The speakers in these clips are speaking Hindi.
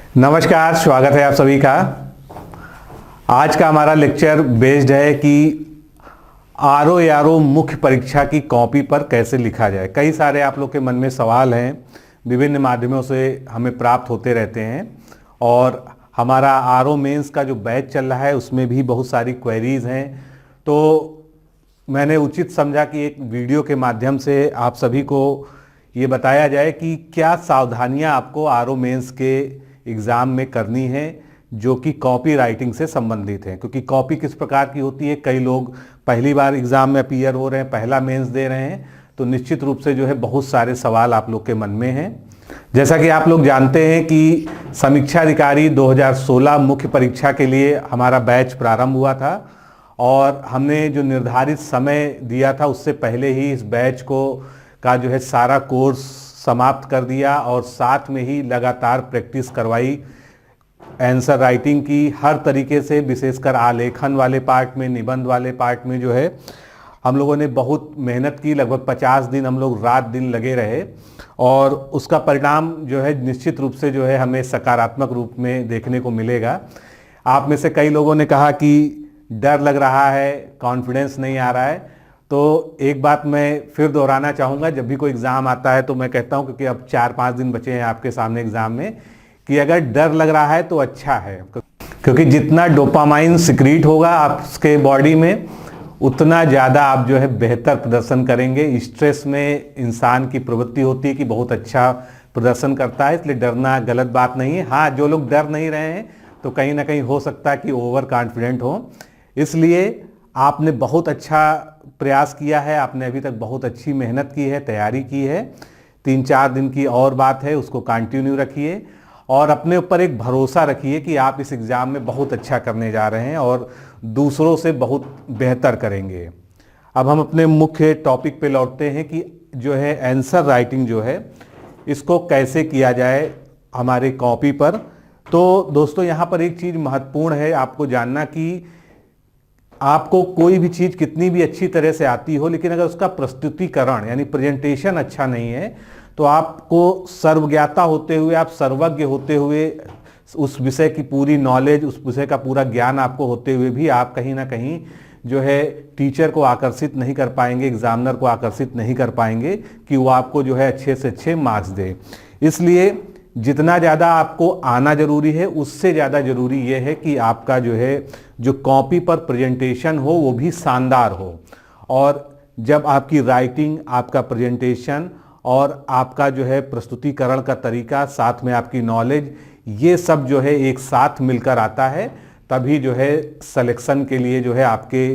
नमस्कार, स्वागत है आप सभी का। आज का हमारा लेक्चर बेस्ड है कि आरओ यारो मुख्य परीक्षा की कॉपी पर कैसे लिखा जाए। कई सारे आप लोग के मन में सवाल हैं, विभिन्न माध्यमों से हमें प्राप्त होते रहते हैं और हमारा आरओ मेंस का जो बैच चल रहा है उसमें भी बहुत सारी क्वेरीज हैं। तो मैंने उचित समझा कि एक वीडियो के माध्यम से आप सभी को ये बताया जाए कि क्या सावधानियां आपको आरओ मेंस के एग्ज़ाम में करनी है जो कि कॉपी राइटिंग से संबंधित है। क्योंकि कॉपी किस प्रकार की होती है, कई लोग पहली बार एग्ज़ाम में अपीयर हो रहे हैं, पहला मेंस दे रहे हैं, तो निश्चित रूप से जो है बहुत सारे सवाल आप लोग के मन में हैं। जैसा कि आप लोग जानते हैं कि समीक्षा अधिकारी 2016 मुख्य परीक्षा के लिए हमारा बैच प्रारंभ हुआ था और हमने जो निर्धारित समय दिया था उससे पहले ही इस बैच का जो है सारा कोर्स समाप्त कर दिया और साथ में ही लगातार प्रैक्टिस करवाई आंसर राइटिंग की हर तरीके से, विशेषकर आलेखन वाले पार्ट में, निबंध वाले पार्ट में जो है हम लोगों ने बहुत मेहनत की। लगभग 50 दिन हम लोग रात दिन लगे रहे और उसका परिणाम जो है निश्चित रूप से जो है हमें सकारात्मक रूप में देखने को मिलेगा। आप में से कई लोगों ने कहा कि डर लग रहा है, कॉन्फिडेंस नहीं आ रहा है, तो एक बात मैं फिर दोहराना चाहूँगा। जब भी कोई एग्ज़ाम आता है तो मैं कहता हूँ, क्योंकि अब 4-5 दिन बचे हैं आपके सामने एग्ज़ाम में, कि अगर डर लग रहा है तो अच्छा है, क्योंकि जितना डोपामाइन सिक्रीट होगा आपके बॉडी में उतना ज़्यादा आप जो है बेहतर प्रदर्शन करेंगे। स्ट्रेस में इंसान की प्रवृत्ति होती है कि बहुत अच्छा प्रदर्शन करता है, इसलिए डरना गलत बात नहीं है। हाँ, जो लोग डर नहीं रहे हैं तो कहीं ना कहीं हो सकता है कि ओवर कॉन्फिडेंट हो, इसलिए आपने बहुत अच्छा प्रयास किया है, आपने अभी तक बहुत अच्छी मेहनत की है, तैयारी की है। 3-4 दिन की और बात है, उसको कंटिन्यू रखिए और अपने ऊपर एक भरोसा रखिए कि आप इस एग्ज़ाम में बहुत अच्छा करने जा रहे हैं और दूसरों से बहुत बेहतर करेंगे। अब हम अपने मुख्य टॉपिक पे लौटते हैं कि जो है आंसर राइटिंग जो है इसको कैसे किया जाए हमारे कॉपी पर। तो दोस्तों, यहाँ पर एक चीज़ महत्वपूर्ण है आपको जानना कि आपको कोई भी चीज़ कितनी भी अच्छी तरह से आती हो, लेकिन अगर उसका प्रस्तुतिकरण यानी प्रेजेंटेशन अच्छा नहीं है तो आपको सर्वज्ञाता होते हुए, आप सर्वज्ञ होते हुए, उस विषय की पूरी नॉलेज, उस विषय का पूरा ज्ञान आपको होते हुए भी आप कहीं ना कहीं जो है टीचर को आकर्षित नहीं कर पाएंगे, एग्जामिनर को आकर्षित नहीं कर पाएंगे कि वो आपको जो है अच्छे से अच्छे मार्क्स दे। इसलिए जितना ज़्यादा आपको आना जरूरी है, उससे ज़्यादा ज़रूरी ये है कि आपका जो है जो कॉपी पर प्रेजेंटेशन हो वो भी शानदार हो। और जब आपकी राइटिंग, आपका प्रेजेंटेशन और आपका जो है प्रस्तुतिकरण का तरीका, साथ में आपकी नॉलेज, ये सब जो है एक साथ मिलकर आता है, तभी जो है सिलेक्शन के लिए जो है आपके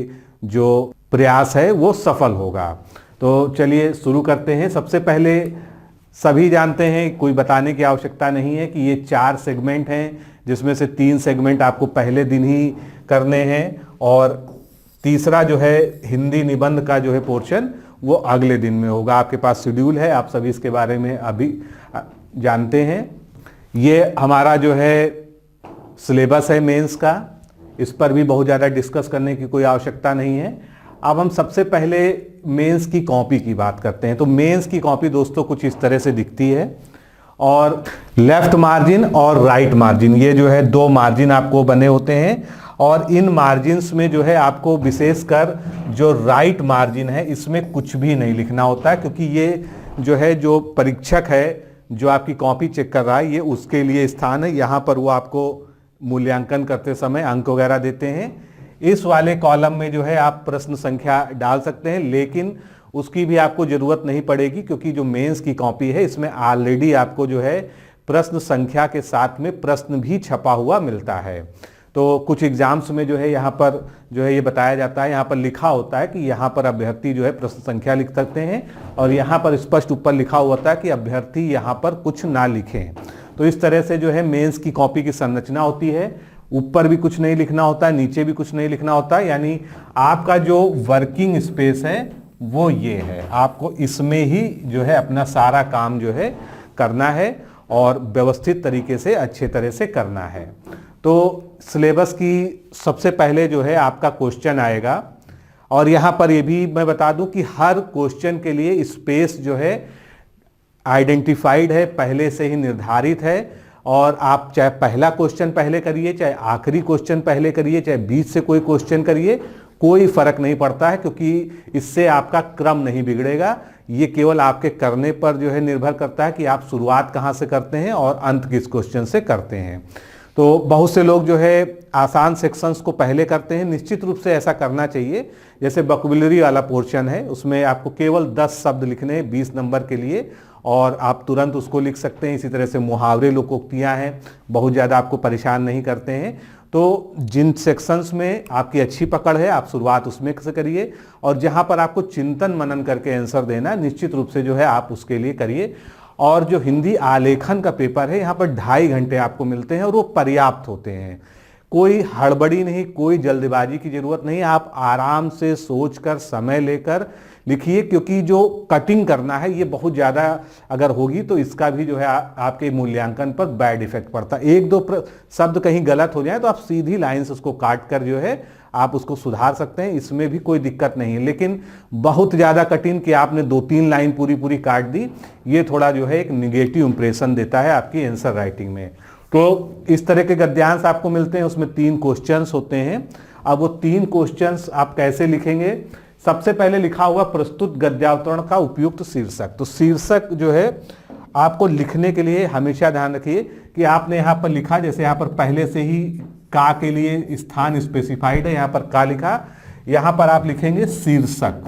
जो प्रयास है वो सफल होगा। तो चलिए शुरू करते हैं। सबसे पहले सभी जानते हैं, कोई बताने की आवश्यकता नहीं है कि ये 4 सेगमेंट हैं, जिसमें से 3 सेगमेंट आपको पहले दिन ही करने हैं और तीसरा जो है हिंदी निबंध का जो है पोर्शन वो अगले दिन में होगा। आपके पास शेड्यूल है, आप सभी इसके बारे में अभी जानते हैं। ये हमारा जो है सिलेबस है मेंस का, इस पर भी बहुत ज़्यादा डिस्कस करने की कोई आवश्यकता नहीं है। अब हम सबसे पहले मेंस की कॉपी की बात करते हैं। तो मेंस की कॉपी दोस्तों कुछ इस तरह से दिखती है और लेफ्ट मार्जिन और राइट मार्जिन, ये जो है 2 मार्जिन आपको बने होते हैं और इन मार्जिन्स में जो है आपको विशेषकर जो राइट मार्जिन है इसमें कुछ भी नहीं लिखना होता है, क्योंकि ये जो है जो परीक्षक है जो आपकी कॉपी चेक कर रहा है ये उसके लिए स्थान है। यहाँ पर वो आपको मूल्यांकन करते समय अंक वगैरह देते हैं। इस वाले कॉलम में जो है आप प्रश्न संख्या डाल सकते हैं, लेकिन उसकी भी आपको ज़रूरत नहीं पड़ेगी, क्योंकि जो मेंस की कॉपी है इसमें ऑलरेडी आपको जो है प्रश्न संख्या के साथ में प्रश्न भी छपा हुआ मिलता है। तो कुछ एग्जाम्स में जो है यहाँ पर जो है ये बताया जाता है, यहाँ पर लिखा होता है कि यहाँ पर अभ्यर्थी जो है प्रश्न संख्या लिख सकते हैं और यहाँ पर स्पष्ट ऊपर लिखा हुआ होता है कि अभ्यर्थी यहाँ पर कुछ ना लिखें। तो इस तरह से जो है मेंस की कॉपी की संरचना होती है। ऊपर भी कुछ नहीं लिखना होता है, नीचे भी कुछ नहीं लिखना होता है, यानी आपका जो वर्किंग स्पेस है वो ये है। आपको इसमें ही जो है अपना सारा काम जो है करना है और व्यवस्थित तरीके से, अच्छे तरह से करना है। तो सिलेबस की सबसे पहले जो है आपका क्वेश्चन आएगा और यहाँ पर ये भी मैं बता दूं कि हर क्वेश्चन के लिए स्पेस जो है आइडेंटिफाइड है, पहले से ही निर्धारित है और आप चाहे पहला क्वेश्चन पहले करिए, चाहे आखिरी क्वेश्चन पहले करिए, चाहे बीच से कोई क्वेश्चन करिए, कोई फर्क नहीं पड़ता है, क्योंकि इससे आपका क्रम नहीं बिगड़ेगा। ये केवल आपके करने पर जो है निर्भर करता है कि आप शुरुआत कहाँ से करते हैं और अंत किस क्वेश्चन से करते हैं। तो बहुत से लोग जो है आसान सेक्शंस को पहले करते हैं, निश्चित रूप से ऐसा करना चाहिए। जैसे वोकैबुलरी वाला पोर्शन है, उसमें आपको केवल 10 शब्द लिखने हैं 20 नंबर के लिए, और आप तुरंत उसको लिख सकते हैं। इसी तरह से मुहावरे, लोकोक्तियाँ हैं, बहुत ज़्यादा आपको परेशान नहीं करते हैं। तो जिन सेक्शंस में आपकी अच्छी पकड़ है, आप शुरुआत उसमें से करिए, और जहाँ पर आपको चिंतन मनन करके आंसर देना, निश्चित रूप से जो है आप उसके लिए करिए। और जो हिंदी आलेखन का पेपर है, यहाँ पर 2.5 घंटे आपको मिलते हैं और वो पर्याप्त होते हैं। कोई हड़बड़ी नहीं, कोई जल्दबाजी की जरूरत नहीं, आप आराम से सोचकर समय लेकर लिखिए, क्योंकि जो कटिंग करना है ये बहुत ज़्यादा अगर होगी तो इसका भी जो है आपके मूल्यांकन पर बैड इफेक्ट पड़ता है। 1-2 शब्द कहीं गलत हो जाए तो आप सीधी लाइन से उसको काट कर जो है आप उसको सुधार सकते हैं, इसमें भी कोई दिक्कत नहीं है। लेकिन बहुत ज़्यादा कठिन कि आपने 2-3 लाइन पूरी काट दी, ये थोड़ा जो है एक निगेटिव इंप्रेशन देता है आपकी आंसर राइटिंग में। तो इस तरह के गद्यांश आपको मिलते हैं, उसमें 3 क्वेश्चंस होते हैं। अब वो 3 क्वेश्चंस आप कैसे लिखेंगे? सबसे पहले लिखा हुआ प्रस्तुत गद्यावतरण का उपयुक्त शीर्षक। तो शीर्षक जो है आपको लिखने के लिए हमेशा ध्यान रखिए कि आपने यहाँ पर लिखा, जैसे यहाँ पर पहले से ही का के लिए स्थान स्पेसिफाइड है, यहाँ पर का लिखा, यहाँ पर आप लिखेंगे शीर्षक।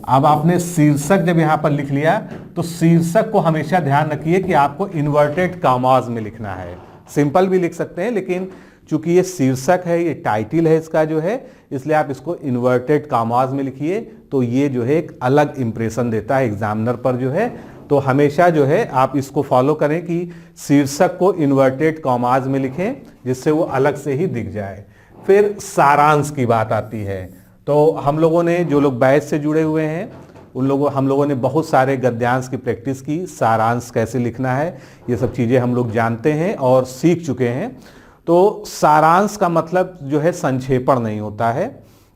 अब आपने शीर्षक जब यहाँ पर लिख लिया तो शीर्षक को हमेशा ध्यान रखिए कि आपको इन्वर्टेड कॉमास में लिखना है। सिंपल भी लिख सकते हैं, लेकिन चूंकि ये शीर्षक है, ये टाइटल है इसका जो है, इसलिए आप इसको इन्वर्टेड कॉमास में लिखिए। तो ये जो है एक अलग इंप्रेशन देता है एग्जामिनर पर जो है। तो हमेशा जो है आप इसको फॉलो करें कि शीर्षक को इन्वर्टेड कॉमास में लिखें, जिससे वो अलग से ही दिख जाए। फिर सारांश की बात आती है। तो हम लोगों ने, जो लोग बैच से जुड़े हुए हैं, हम लोगों ने बहुत सारे गद्यांश की प्रैक्टिस की। सारांश कैसे लिखना है ये सब चीज़ें हम लोग जानते हैं और सीख चुके हैं। तो सारांश का मतलब जो है संक्षेपण नहीं होता है।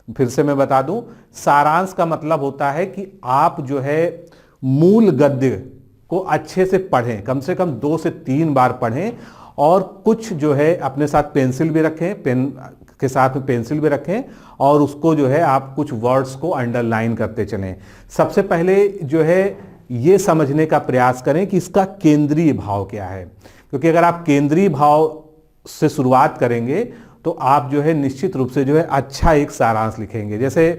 फिर से मैं बता दूं, सारांश का मतलब होता है कि आप जो है मूल गद्य को अच्छे से पढ़ें, कम से कम 2 से 3 बार पढ़ें, और कुछ जो है अपने साथ पेंसिल भी रखें, पेन के साथ में पेंसिल भी रखें, और उसको जो है आप कुछ वर्ड्स को अंडरलाइन करते चलें। सबसे पहले जो है ये समझने का प्रयास करें कि इसका केंद्रीय भाव क्या है, क्योंकि अगर आप केंद्रीय भाव से शुरुआत करेंगे तो आप जो है निश्चित रूप से जो है अच्छा एक सारांश लिखेंगे। जैसे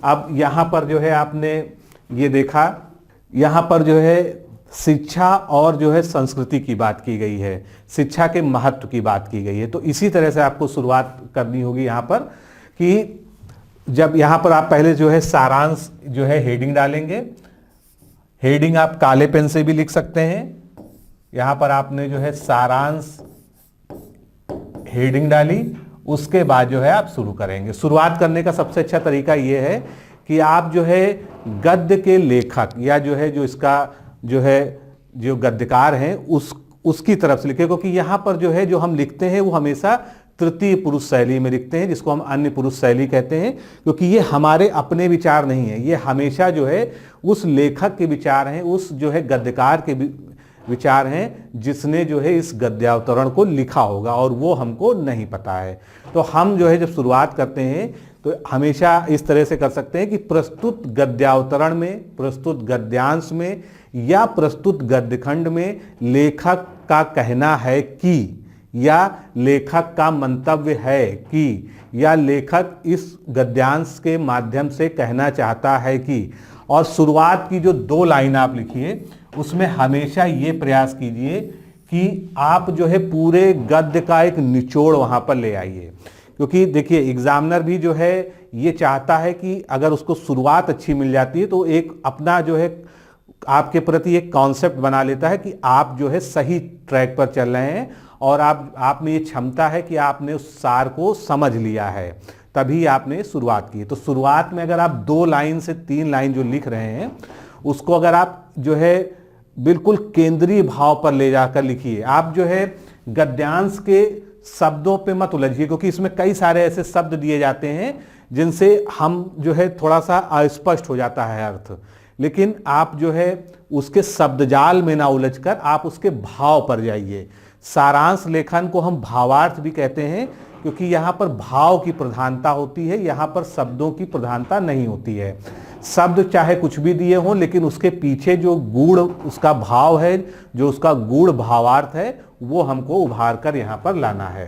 अब यहाँ पर जो है आपने ये देखा, यहाँ पर जो है शिक्षा और जो है संस्कृति की बात की गई है, शिक्षा के महत्व की बात की गई है। तो इसी तरह से आपको शुरुआत करनी होगी यहाँ पर, कि जब यहाँ पर आप पहले जो है सारांश जो है हेडिंग डालेंगे। हेडिंग आप काले पेन से भी लिख सकते हैं। यहाँ पर आपने जो है सारांश हेडिंग डाली, उसके बाद जो है आप शुरू करेंगे। शुरुआत करने का सबसे अच्छा तरीका ये है कि आप जो है गद्य के लेखक या जो है जो इसका जो है जो गद्यकार हैं उसकी तरफ से लिखें, क्योंकि यहाँ पर जो है जो हम लिखते हैं वो हमेशा तृतीय पुरुष शैली में लिखते हैं, जिसको हम अन्य पुरुष शैली कहते हैं, क्योंकि ये हमारे अपने विचार नहीं है, ये हमेशा जो है उस लेखक के विचार हैं, उस जो है गद्यकार के विचार हैं जिसने जो है इस गद्यावतरण को लिखा होगा, और वो हमको नहीं पता है। तो हम जो है जब शुरुआत करते हैं तो हमेशा इस तरह से कर सकते हैं कि प्रस्तुत गद्यावतरण में, प्रस्तुत गद्यांश में या प्रस्तुत गद्यखंड में लेखक का कहना है कि, या लेखक का मंतव्य है कि, या लेखक इस गद्यांश के माध्यम से कहना चाहता है कि। और शुरुआत की जो 2 लाइन आप लिखिए उसमें हमेशा ये प्रयास कीजिए कि आप जो है पूरे गद्य का एक निचोड़ वहां पर ले आइए, क्योंकि देखिए एग्जामिनर भी जो है ये चाहता है कि अगर उसको शुरुआत अच्छी मिल जाती है तो एक अपना जो है आपके प्रति एक कॉन्सेप्ट बना लेता है कि आप जो है सही ट्रैक पर चल रहे हैं, और आप में ये क्षमता है कि आपने उस सार को समझ लिया है, तभी आपने शुरुआत की। तो शुरुआत में अगर आप 2 लाइन से 3 लाइन जो लिख रहे हैं उसको अगर आप जो है बिल्कुल केंद्रीय भाव पर ले जाकर लिखिए। आप जो है गद्यांश के शब्दों पे मत उलझिए, क्योंकि इसमें कई सारे ऐसे शब्द दिए जाते हैं जिनसे हम जो है थोड़ा सा अस्पष्ट हो जाता है अर्थ, लेकिन आप जो है उसके शब्दजाल में ना उलझकर आप उसके भाव पर जाइए। सारांश लेखन को हम भावार्थ भी कहते हैं, क्योंकि यहाँ पर भाव की प्रधानता होती है, यहाँ पर शब्दों की प्रधानता नहीं होती है। शब्द चाहे कुछ भी दिए हों, लेकिन उसके पीछे जो गूढ़ उसका भाव है, जो उसका गूढ़ भावार्थ है, वो हमको उभार कर यहाँ पर लाना है।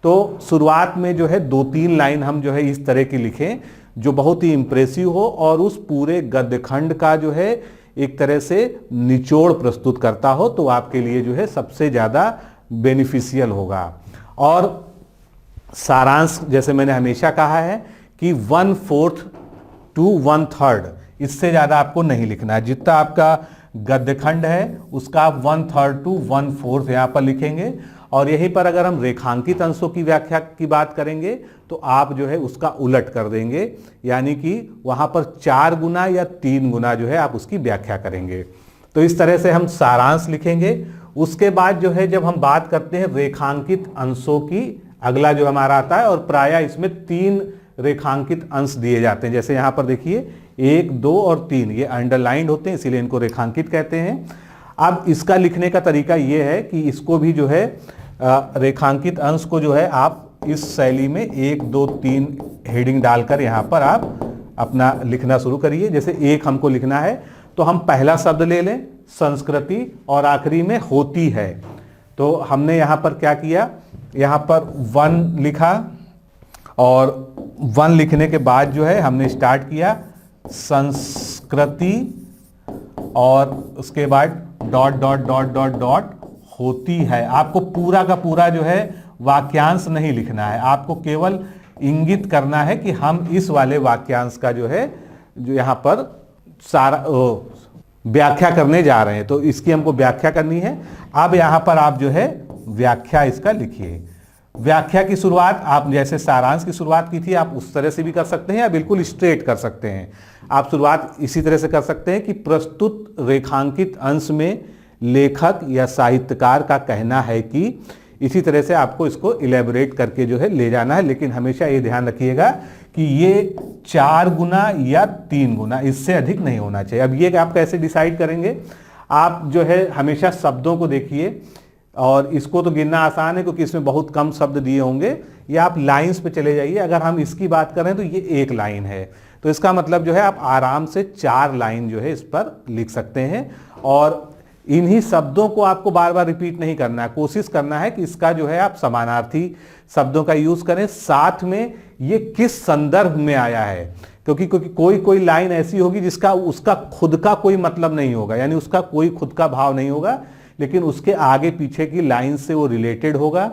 तो शुरुआत में जो है 2-3 लाइन हम जो है इस तरह की लिखें जो बहुत ही इंप्रेसिव हो और उस पूरे गद्यखंड का जो है एक तरह से निचोड़ प्रस्तुत करता हो, तो आपके लिए जो है सबसे ज़्यादा बेनिफिशियल होगा। और सारांश जैसे मैंने हमेशा कहा है कि 1/4 to 1/3, इससे ज़्यादा आपको नहीं लिखना है। जितना आपका गद्यखंड है उसका आप 1/3 to 1/4 यहाँ पर लिखेंगे। और यहीं पर अगर हम रेखांकित अंशों की व्याख्या की बात करेंगे तो आप जो है उसका उलट कर देंगे, यानी कि वहाँ पर 4 गुना या 3 गुना जो है आप उसकी व्याख्या करेंगे। तो इस तरह से हम सारांश लिखेंगे। उसके बाद जो है जब हम बात करते हैं रेखांकित अंशों की, अगला जो हमारा आता है, और प्रायः इसमें 3 रेखांकित अंश दिए जाते हैं। जैसे यहाँ पर देखिए 1, 2 और 3 ये अंडरलाइंड होते हैं, इसीलिए इनको रेखांकित कहते हैं। अब इसका लिखने का तरीका ये है कि इसको भी जो है रेखांकित अंश को जो है आप इस शैली में 1, 2, 3 हेडिंग डालकर यहाँ पर आप अपना लिखना शुरू करिए। जैसे 1 हमको लिखना है तो हम पहला शब्द ले लें संस्कृति और आखिरी में होती है। तो हमने यहाँ पर क्या किया, यहाँ पर 1 लिखा और 1 लिखने के बाद जो है हमने स्टार्ट किया संस्कृति और उसके बाद dot dot dot dot dot होती है। आपको पूरा का पूरा जो है वाक्यांश नहीं लिखना है, आपको केवल इंगित करना है कि हम इस वाले वाक्यांश का जो है जो यहाँ पर सारा व्याख्या करने जा रहे हैं, तो इसकी हमको व्याख्या करनी है। अब यहाँ पर आप जो है व्याख्या इसका लिखिए। व्याख्या की शुरुआत आप जैसे सारांश की शुरुआत की थी आप उस तरह से भी कर सकते हैं या बिल्कुल स्ट्रेट कर सकते हैं। आप शुरुआत इसी तरह से कर सकते हैं कि प्रस्तुत रेखांकित अंश में लेखक या साहित्यकार का कहना है कि, इसी तरह से आपको इसको इलेबोरेट करके जो है ले जाना है। लेकिन हमेशा ये ध्यान रखिएगा कि ये 4 गुना या 3 गुना, इससे अधिक नहीं होना चाहिए। अब ये आप कैसे डिसाइड करेंगे, आप जो है हमेशा शब्दों को देखिए, और इसको तो गिनना आसान है क्योंकि इसमें बहुत कम शब्द दिए होंगे, या आप लाइंस पे चले जाइए। अगर हम इसकी बात करें तो ये 1 लाइन है, तो इसका मतलब जो है आप आराम से 4 लाइन जो है इस पर लिख सकते हैं। और इन्हीं शब्दों को आपको बार बार रिपीट नहीं करना है, कोशिश करना है कि इसका जो है आप समानार्थी शब्दों का यूज करें, साथ में ये किस संदर्भ में आया है। क्योंकि कोई कोई लाइन ऐसी होगी जिसका उसका खुद का कोई मतलब नहीं होगा, यानी उसका कोई खुद का भाव नहीं होगा, लेकिन उसके आगे पीछे की लाइन से वो रिलेटेड होगा।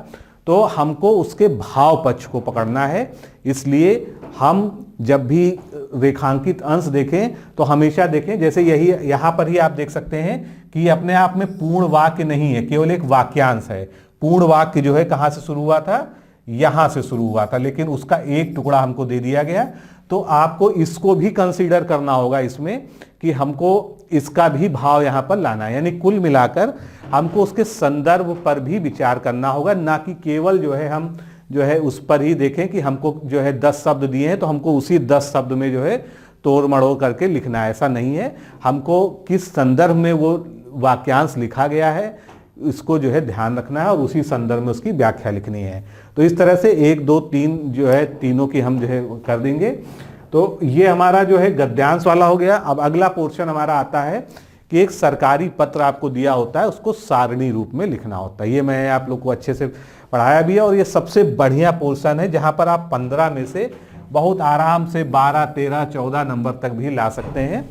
तो हमको उसके भाव पक्ष को पकड़ना है। इसलिए हम जब भी रेखांकित अंश देखें तो हमेशा देखें, जैसे यही यहाँ पर ही आप देख सकते हैं कि ये अपने आप में पूर्ण वाक्य नहीं है, केवल एक वाक्यांश है। पूर्ण वाक्य जो है कहाँ से शुरू हुआ था, यहाँ से शुरू हुआ था, लेकिन उसका एक टुकड़ा हमको दे दिया गया। तो आपको इसको भी कंसीडर करना होगा इसमें कि हमको इसका भी भाव यहाँ पर लाना है। यानी कुल मिलाकर हमको उसके संदर्भ पर भी विचार करना होगा, ना कि केवल जो है हम जो है उस पर ही देखें कि हमको जो है 10 शब्द दिए हैं तो हमको उसी 10 शब्द में जो है तोड़ मड़ोड़ करके लिखना है। ऐसा नहीं है, हमको किस संदर्भ में वो वाक्यांश लिखा गया है इसको जो है ध्यान रखना है और उसी संदर्भ में उसकी व्याख्या लिखनी है। तो इस तरह से 1, 2, 3 जो है तीनों की हम जो है कर देंगे। तो ये हमारा जो है गद्यांश वाला हो गया। अब अगला पोर्शन हमारा आता है कि एक सरकारी पत्र आपको दिया होता है, उसको सारणी रूप में लिखना होता है। ये मैं आप लोग को अच्छे से पढ़ाया भी है और ये सबसे बढ़िया पोर्शन है जहाँ पर आप 15 में से बहुत आराम से 12, 13, 14 नंबर तक भी ला सकते हैं,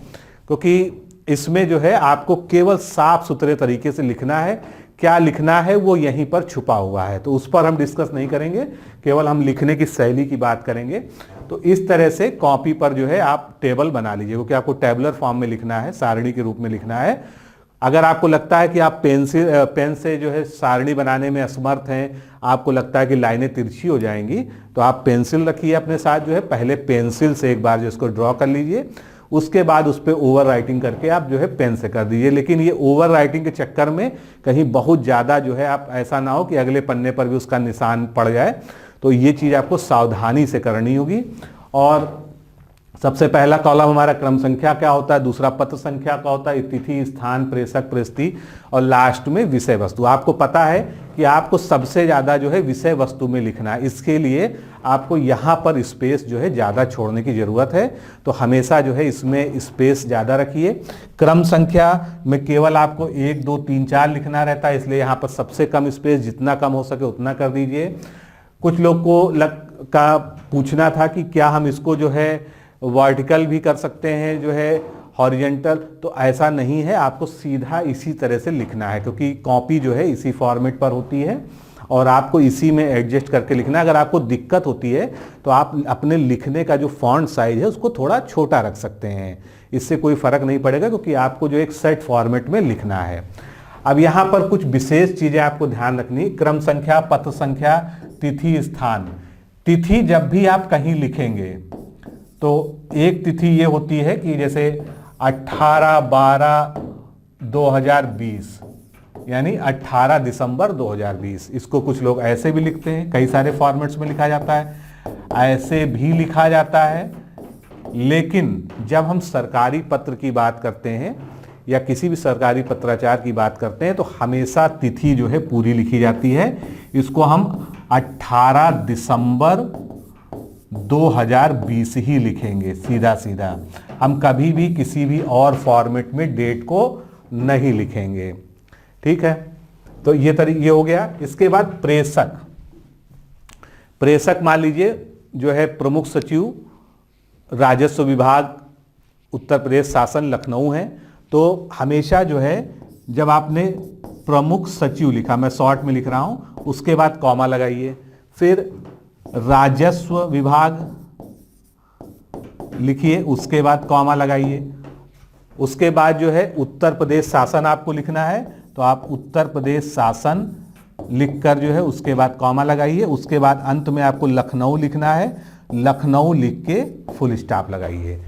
क्योंकि इसमें जो है आपको केवल साफ सुथरे तरीके से लिखना है। क्या लिखना है वो यहीं पर छुपा हुआ है, तो उस पर हम डिस्कस नहीं करेंगे, केवल हम लिखने की शैली की बात करेंगे। तो इस तरह से कॉपी पर जो है आप टेबल बना लीजिए, क्योंकि आपको टेबलर फॉर्म में लिखना है, सारणी के रूप में लिखना है। अगर आपको लगता है कि आप पेन से जो है सारणी बनाने में असमर्थ हैं, आपको लगता है कि लाइनें तिरछी हो जाएंगी, तो आप पेंसिल रखिए अपने साथ, जो है पहले पेंसिल से एक बार जो इसको ड्रॉ कर लीजिए, उसके बाद उस पर ओवर राइटिंग करके आप जो है पेन से कर दीजिए। लेकिन ये ओवर राइटिंग के चक्कर में कहीं बहुत ज़्यादा जो है आप ऐसा ना हो कि अगले पन्ने पर भी उसका निशान पड़ जाए, तो ये चीज़ आपको सावधानी से करनी होगी। और सबसे पहला कॉलम हमारा क्रम संख्या क्या होता है, दूसरा पत्र संख्या क्या होता है, तिथि, स्थान, प्रेषक, प्रस्ती, और लास्ट में विषय वस्तु। आपको पता है कि आपको सबसे ज़्यादा जो है विषय वस्तु में लिखना है। इसके लिए आपको यहाँ पर स्पेस जो है ज़्यादा छोड़ने की ज़रूरत है, तो हमेशा जो है इसमें स्पेस ज़्यादा रखिए। क्रम संख्या में केवल आपको 1 2 3 4 लिखना रहता है, इसलिए यहाँ पर सबसे कम स्पेस जितना कम हो सके उतना कर दीजिए। कुछ लोग को पूछना था कि क्या हम इसको जो है वर्टिकल भी कर सकते हैं, जो है हॉरिजेंटल, तो ऐसा नहीं है, आपको सीधा इसी तरह से लिखना है, क्योंकि कॉपी जो है इसी फॉर्मेट पर होती है और आपको इसी में एडजस्ट करके लिखना है। अगर आपको दिक्कत होती है तो आप अपने लिखने का जो फॉन्ट साइज है उसको थोड़ा छोटा रख सकते हैं, इससे कोई फर्क नहीं पड़ेगा, क्योंकि आपको जो एक सेट फॉर्मेट में लिखना है। अब यहाँ पर कुछ विशेष चीज़ें आपको ध्यान रखनी, क्रम संख्या, पत्र संख्या, तिथि, स्थान। तिथि जब भी आप कहीं लिखेंगे तो एक तिथि ये होती है कि जैसे 18/12/2020 यानी 18 दिसंबर 2020। इसको कुछ लोग ऐसे भी लिखते हैं, कई सारे फॉर्मेट्स में लिखा जाता है, ऐसे भी लिखा जाता है। लेकिन जब हम सरकारी पत्र की बात करते हैं या किसी भी सरकारी पत्राचार की बात करते हैं तो हमेशा तिथि जो है पूरी लिखी जाती है। इसको हम 18 दिसंबर 2020 ही लिखेंगे, सीधा सीधा। हम कभी भी किसी भी और फॉर्मेट में डेट को नहीं लिखेंगे, ठीक है। तो ये हो गया। इसके बाद प्रेषक। प्रेषक मान लीजिए जो है प्रमुख सचिव राजस्व विभाग उत्तर प्रदेश शासन लखनऊ है, तो हमेशा जो है जब आपने प्रमुख सचिव लिखा, मैं शॉर्ट में लिख रहा हूं, उसके बाद कॉमा लगाइए, फिर राजस्व विभाग लिखिए, उसके बाद कॉमा लगाइए। उसके बाद जो है उत्तर प्रदेश शासन आपको लिखना है, तो आप उत्तर प्रदेश शासन लिखकर जो है उसके बाद कॉमा लगाइए। उसके बाद अंत में आपको लखनऊ लिखना है, लखनऊ लिख के फुल स्टॉप लगाइए।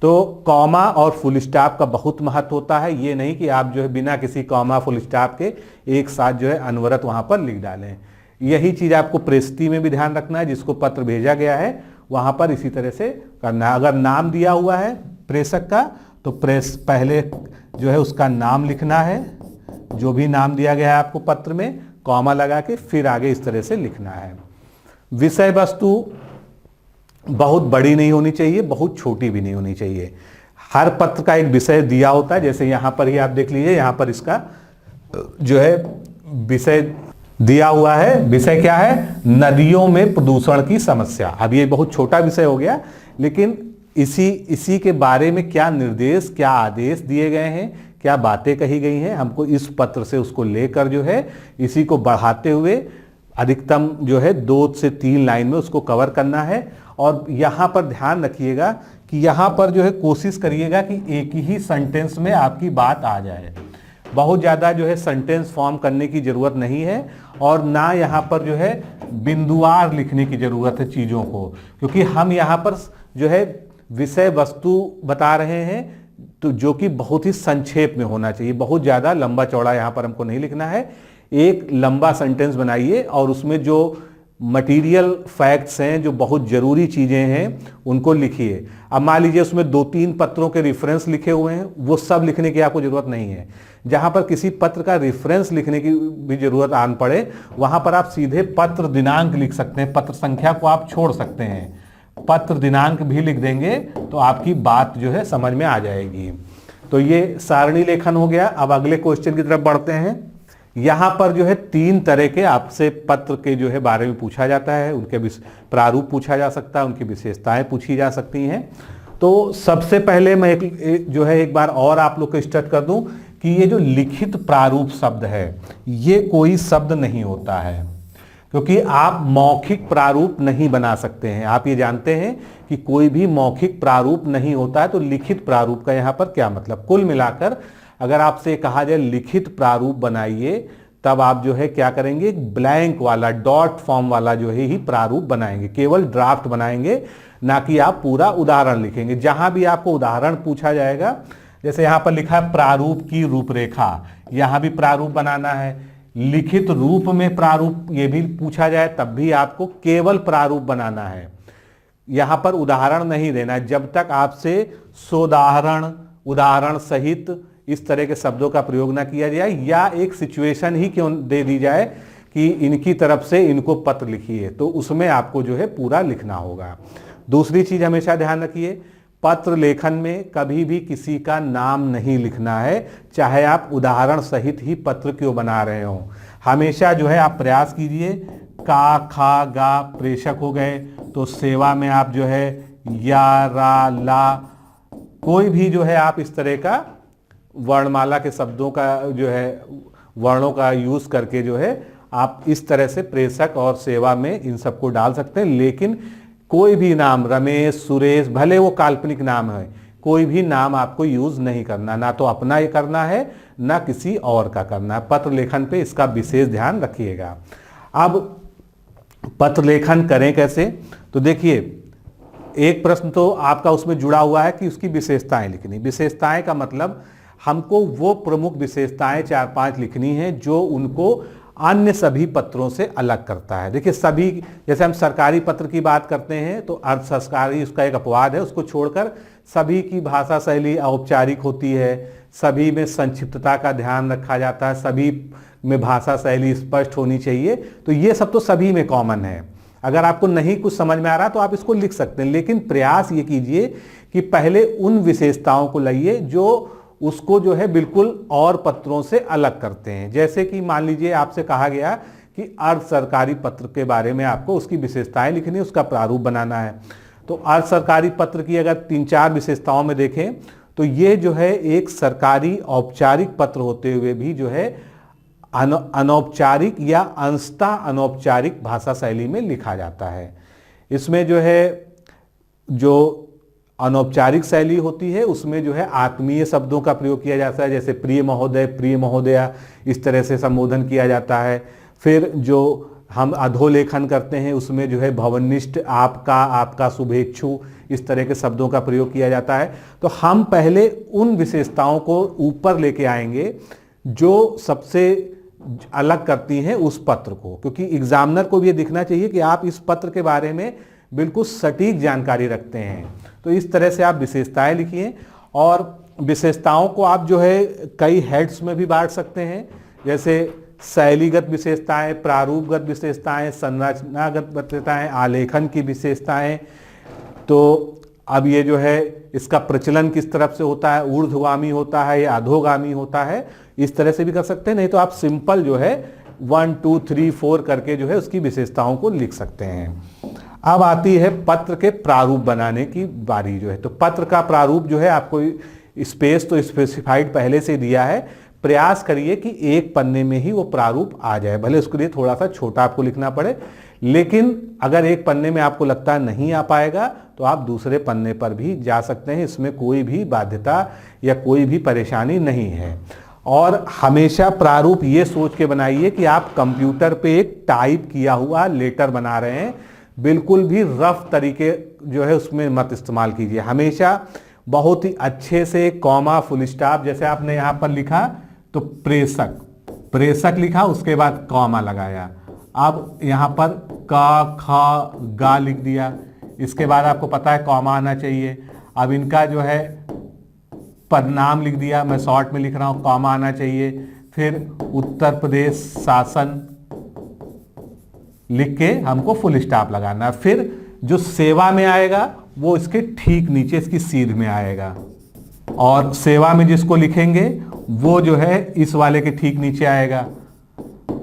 तो कॉमा और फुल स्टॉप का बहुत महत्व होता है, ये नहीं कि आप जो है बिना किसी कॉमा फुल स्टॉप के एक साथ जो है अनवरत वहां पर लिख डालें। यही चीज आपको प्रेषित में भी ध्यान रखना है, जिसको पत्र भेजा गया है वहां पर इसी तरह से करना है। अगर नाम दिया हुआ है प्रेषक का तो पहले जो है उसका नाम लिखना है, जो भी नाम दिया गया है आपको पत्र में, कॉमा लगा के फिर आगे इस तरह से लिखना है। विषय वस्तु बहुत बड़ी नहीं होनी चाहिए, बहुत छोटी भी नहीं होनी चाहिए। हर पत्र का एक विषय दिया होता है, जैसे यहाँ पर ही आप देख लीजिए, यहाँ पर इसका जो है विषय दिया हुआ है। विषय क्या है? नदियों में प्रदूषण की समस्या। अब ये बहुत छोटा विषय हो गया, लेकिन इसी के बारे में क्या निर्देश, क्या आदेश दिए गए हैं, क्या बातें कही गई हैं, हमको इस पत्र से उसको लेकर जो है इसी को बढ़ाते हुए अधिकतम जो है 2 से 3 लाइन में उसको कवर करना है। और यहाँ पर ध्यान रखिएगा कि यहाँ पर जो है कोशिश करिएगा कि एक ही सेंटेंस में आपकी बात आ जाए। बहुत ज़्यादा जो है सेंटेंस फॉर्म करने की ज़रूरत नहीं है, और ना यहाँ पर जो है बिंदुवार लिखने की ज़रूरत है चीज़ों को, क्योंकि हम यहाँ पर जो है विषय वस्तु बता रहे हैं, तो जो कि बहुत ही संक्षेप में होना चाहिए। बहुत ज़्यादा लंबा चौड़ा यहाँ पर हमको नहीं लिखना है। एक लंबा सेंटेंस बनाइए और उसमें जो मटेरियल फैक्ट्स हैं, जो बहुत ज़रूरी चीज़ें हैं, उनको लिखिए। अब मान लीजिए उसमें 2-3 पत्रों के रेफरेंस लिखे हुए हैं, वो सब लिखने की आपको ज़रूरत नहीं है। जहाँ पर किसी पत्र का रेफरेंस लिखने की भी ज़रूरत आन पड़े, वहाँ पर आप सीधे पत्र दिनांक लिख सकते हैं, पत्र संख्या को आप छोड़ सकते हैं, पत्र दिनांक भी लिख देंगे तो आपकी बात जो है समझ में आ जाएगी। तो ये सारणी लेखन हो गया। अब अगले क्वेश्चन की तरफ बढ़ते हैं। यहाँ पर जो है 3 तरह के आपसे पत्र के जो है बारे में पूछा जाता है, उनके प्रारूप पूछा जा सकता है, उनकी विशेषताएं पूछी जा सकती हैं। तो सबसे पहले मैं एक बार और आप लोग को स्टार्ट कर दूं कि ये जो लिखित प्रारूप शब्द है, ये कोई शब्द नहीं होता है, क्योंकि आप मौखिक प्रारूप नहीं बना सकते हैं। आप ये जानते हैं कि कोई भी मौखिक प्रारूप नहीं होता है। तो लिखित प्रारूप का यहाँ पर क्या मतलब? कुल मिलाकर अगर आपसे कहा जाए लिखित प्रारूप बनाइए, तब आप जो है क्या करेंगे, ब्लैंक वाला, डॉट फॉर्म वाला जो है ही प्रारूप बनाएंगे, केवल ड्राफ्ट बनाएंगे, ना कि आप पूरा उदाहरण लिखेंगे। जहां भी आपको उदाहरण पूछा जाएगा, जैसे यहाँ पर लिखा है प्रारूप की रूपरेखा, यहाँ भी प्रारूप बनाना है। लिखित रूप में प्रारूप ये भी पूछा जाए तब भी आपको केवल प्रारूप बनाना है, यहाँ पर उदाहरण नहीं देना। जब तक आपसे सोदाहरण, उदाहरण सहित इस तरह के शब्दों का प्रयोग ना किया जाए, या एक सिचुएशन ही क्यों दे दी जाए कि इनकी तरफ से इनको पत्र लिखिए, तो उसमें आपको जो है पूरा लिखना होगा। दूसरी चीज हमेशा ध्यान रखिए, पत्र लेखन में कभी भी किसी का नाम नहीं लिखना है, चाहे आप उदाहरण सहित ही पत्र क्यों बना रहे हो। हमेशा जो है आप प्रयास कीजिए, का खा गा प्रेषक हो गए, तो सेवा में आप जो है या रा ला, कोई भी जो है आप इस तरह का वर्णमाला के शब्दों का जो है वर्णों का यूज करके जो है आप इस तरह से प्रेषक और सेवा में इन सबको डाल सकते हैं। लेकिन कोई भी नाम, रमेश, सुरेश, भले वो काल्पनिक नाम है, कोई भी नाम आपको यूज नहीं करना, ना तो अपना ये करना है ना किसी और का करना है। पत्र लेखन पे इसका विशेष ध्यान रखिएगा। अब पत्र लेखन करें कैसे, तो देखिए एक प्रश्न तो आपका उसमें जुड़ा हुआ है कि उसकी विशेषताएं लिखनी। विशेषताएं का मतलब हमको वो प्रमुख विशेषताएं 4-5 लिखनी है जो उनको अन्य सभी पत्रों से अलग करता है। देखिए सभी, जैसे हम सरकारी पत्र की बात करते हैं तो अर्ध सरकारी उसका एक अपवाद है, उसको छोड़कर सभी की भाषा शैली औपचारिक होती है, सभी में संक्षिप्तता का ध्यान रखा जाता है, सभी में भाषा शैली स्पष्ट होनी चाहिए। तो ये सब तो सभी में कॉमन है। अगर आपको नहीं कुछ समझ में आ रहा तो आप इसको लिख सकते हैं, लेकिन प्रयास ये कीजिए कि पहले उन विशेषताओं को लाइए जो उसको जो है बिल्कुल और पत्रों से अलग करते हैं। जैसे कि मान लीजिए आपसे कहा गया कि अर्ध सरकारी पत्र के बारे में आपको उसकी विशेषताएं लिखनी है, उसका प्रारूप बनाना है। तो अर्ध सरकारी पत्र की अगर 3-4 विशेषताओं में देखें तो ये जो है एक सरकारी औपचारिक पत्र होते हुए भी जो है अनौपचारिक या अंशतः अनौपचारिक भाषा शैली में लिखा जाता है। इसमें जो है जो अनौपचारिक शैली होती है उसमें जो है आत्मीय शब्दों का प्रयोग किया जाता है, जैसे प्रिय महोदय, प्रिय महोदया, इस तरह से संबोधन किया जाता है। फिर जो हम अधोलेखन करते हैं उसमें जो है भवनिष्ठ, आपका, आपका शुभेच्छु, इस तरह के शब्दों का प्रयोग किया जाता है। तो हम पहले उन विशेषताओं को ऊपर लेके आएंगे जो सबसे अलग करती हैं उस पत्र को, क्योंकि एग्जामिनर को भी ये दिखना चाहिए कि आप इस पत्र के बारे में बिल्कुल सटीक जानकारी रखते हैं। तो इस तरह से आप विशेषताएं लिखिए, और विशेषताओं को आप जो है कई हेड्स में भी बांट सकते हैं, जैसे शैलीगत विशेषताएं, प्रारूपगत विशेषताएं, संरचनागत विशेषताएं, आलेखन की विशेषताएं। तो अब ये जो है इसका प्रचलन किस तरफ से होता है, ऊर्ध्वगामी होता है या अधोगामी होता है, इस तरह से भी कर सकते हैं। नहीं तो आप सिंपल जो है 1, 2, 3, 4 करके जो है उसकी विशेषताओं को लिख सकते हैं। अब आती है पत्र के प्रारूप बनाने की बारी जो है। तो पत्र का प्रारूप जो है आपको स्पेस तो स्पेसिफाइड पहले से दिया है, प्रयास करिए कि एक पन्ने में ही वो प्रारूप आ जाए, भले उसके लिए थोड़ा सा छोटा आपको लिखना पड़े, लेकिन अगर एक पन्ने में आपको लगता है नहीं आ पाएगा तो आप दूसरे पन्ने पर भी जा सकते हैं, इसमें कोई भी बाध्यता या कोई भी परेशानी नहीं है। और हमेशा प्रारूप ये सोच के बनाइए कि आप कंप्यूटर पे एक टाइप किया हुआ लेटर बना रहे हैं, बिल्कुल भी रफ तरीके जो है उसमें मत इस्तेमाल कीजिए। हमेशा बहुत ही अच्छे से कॉमा, फुल स्टॉप, जैसे आपने यहाँ पर लिखा तो प्रेषक, प्रेषक लिखा, उसके बाद कॉमा लगाया, अब यहाँ पर का, खा, गा लिख दिया, इसके बाद आपको पता है कॉमा आना चाहिए। अब इनका जो है पदनाम लिख दिया, मैं शॉर्ट में लिख रहा हूँ, कॉमा आना चाहिए। फिर उत्तर प्रदेश शासन लिख के हमको फुल स्टॉप लगाना है। फिर जो सेवा में आएगा वो इसके ठीक नीचे इसकी सीध में आएगा, और सेवा में जिसको लिखेंगे वो जो है इस वाले के ठीक नीचे आएगा।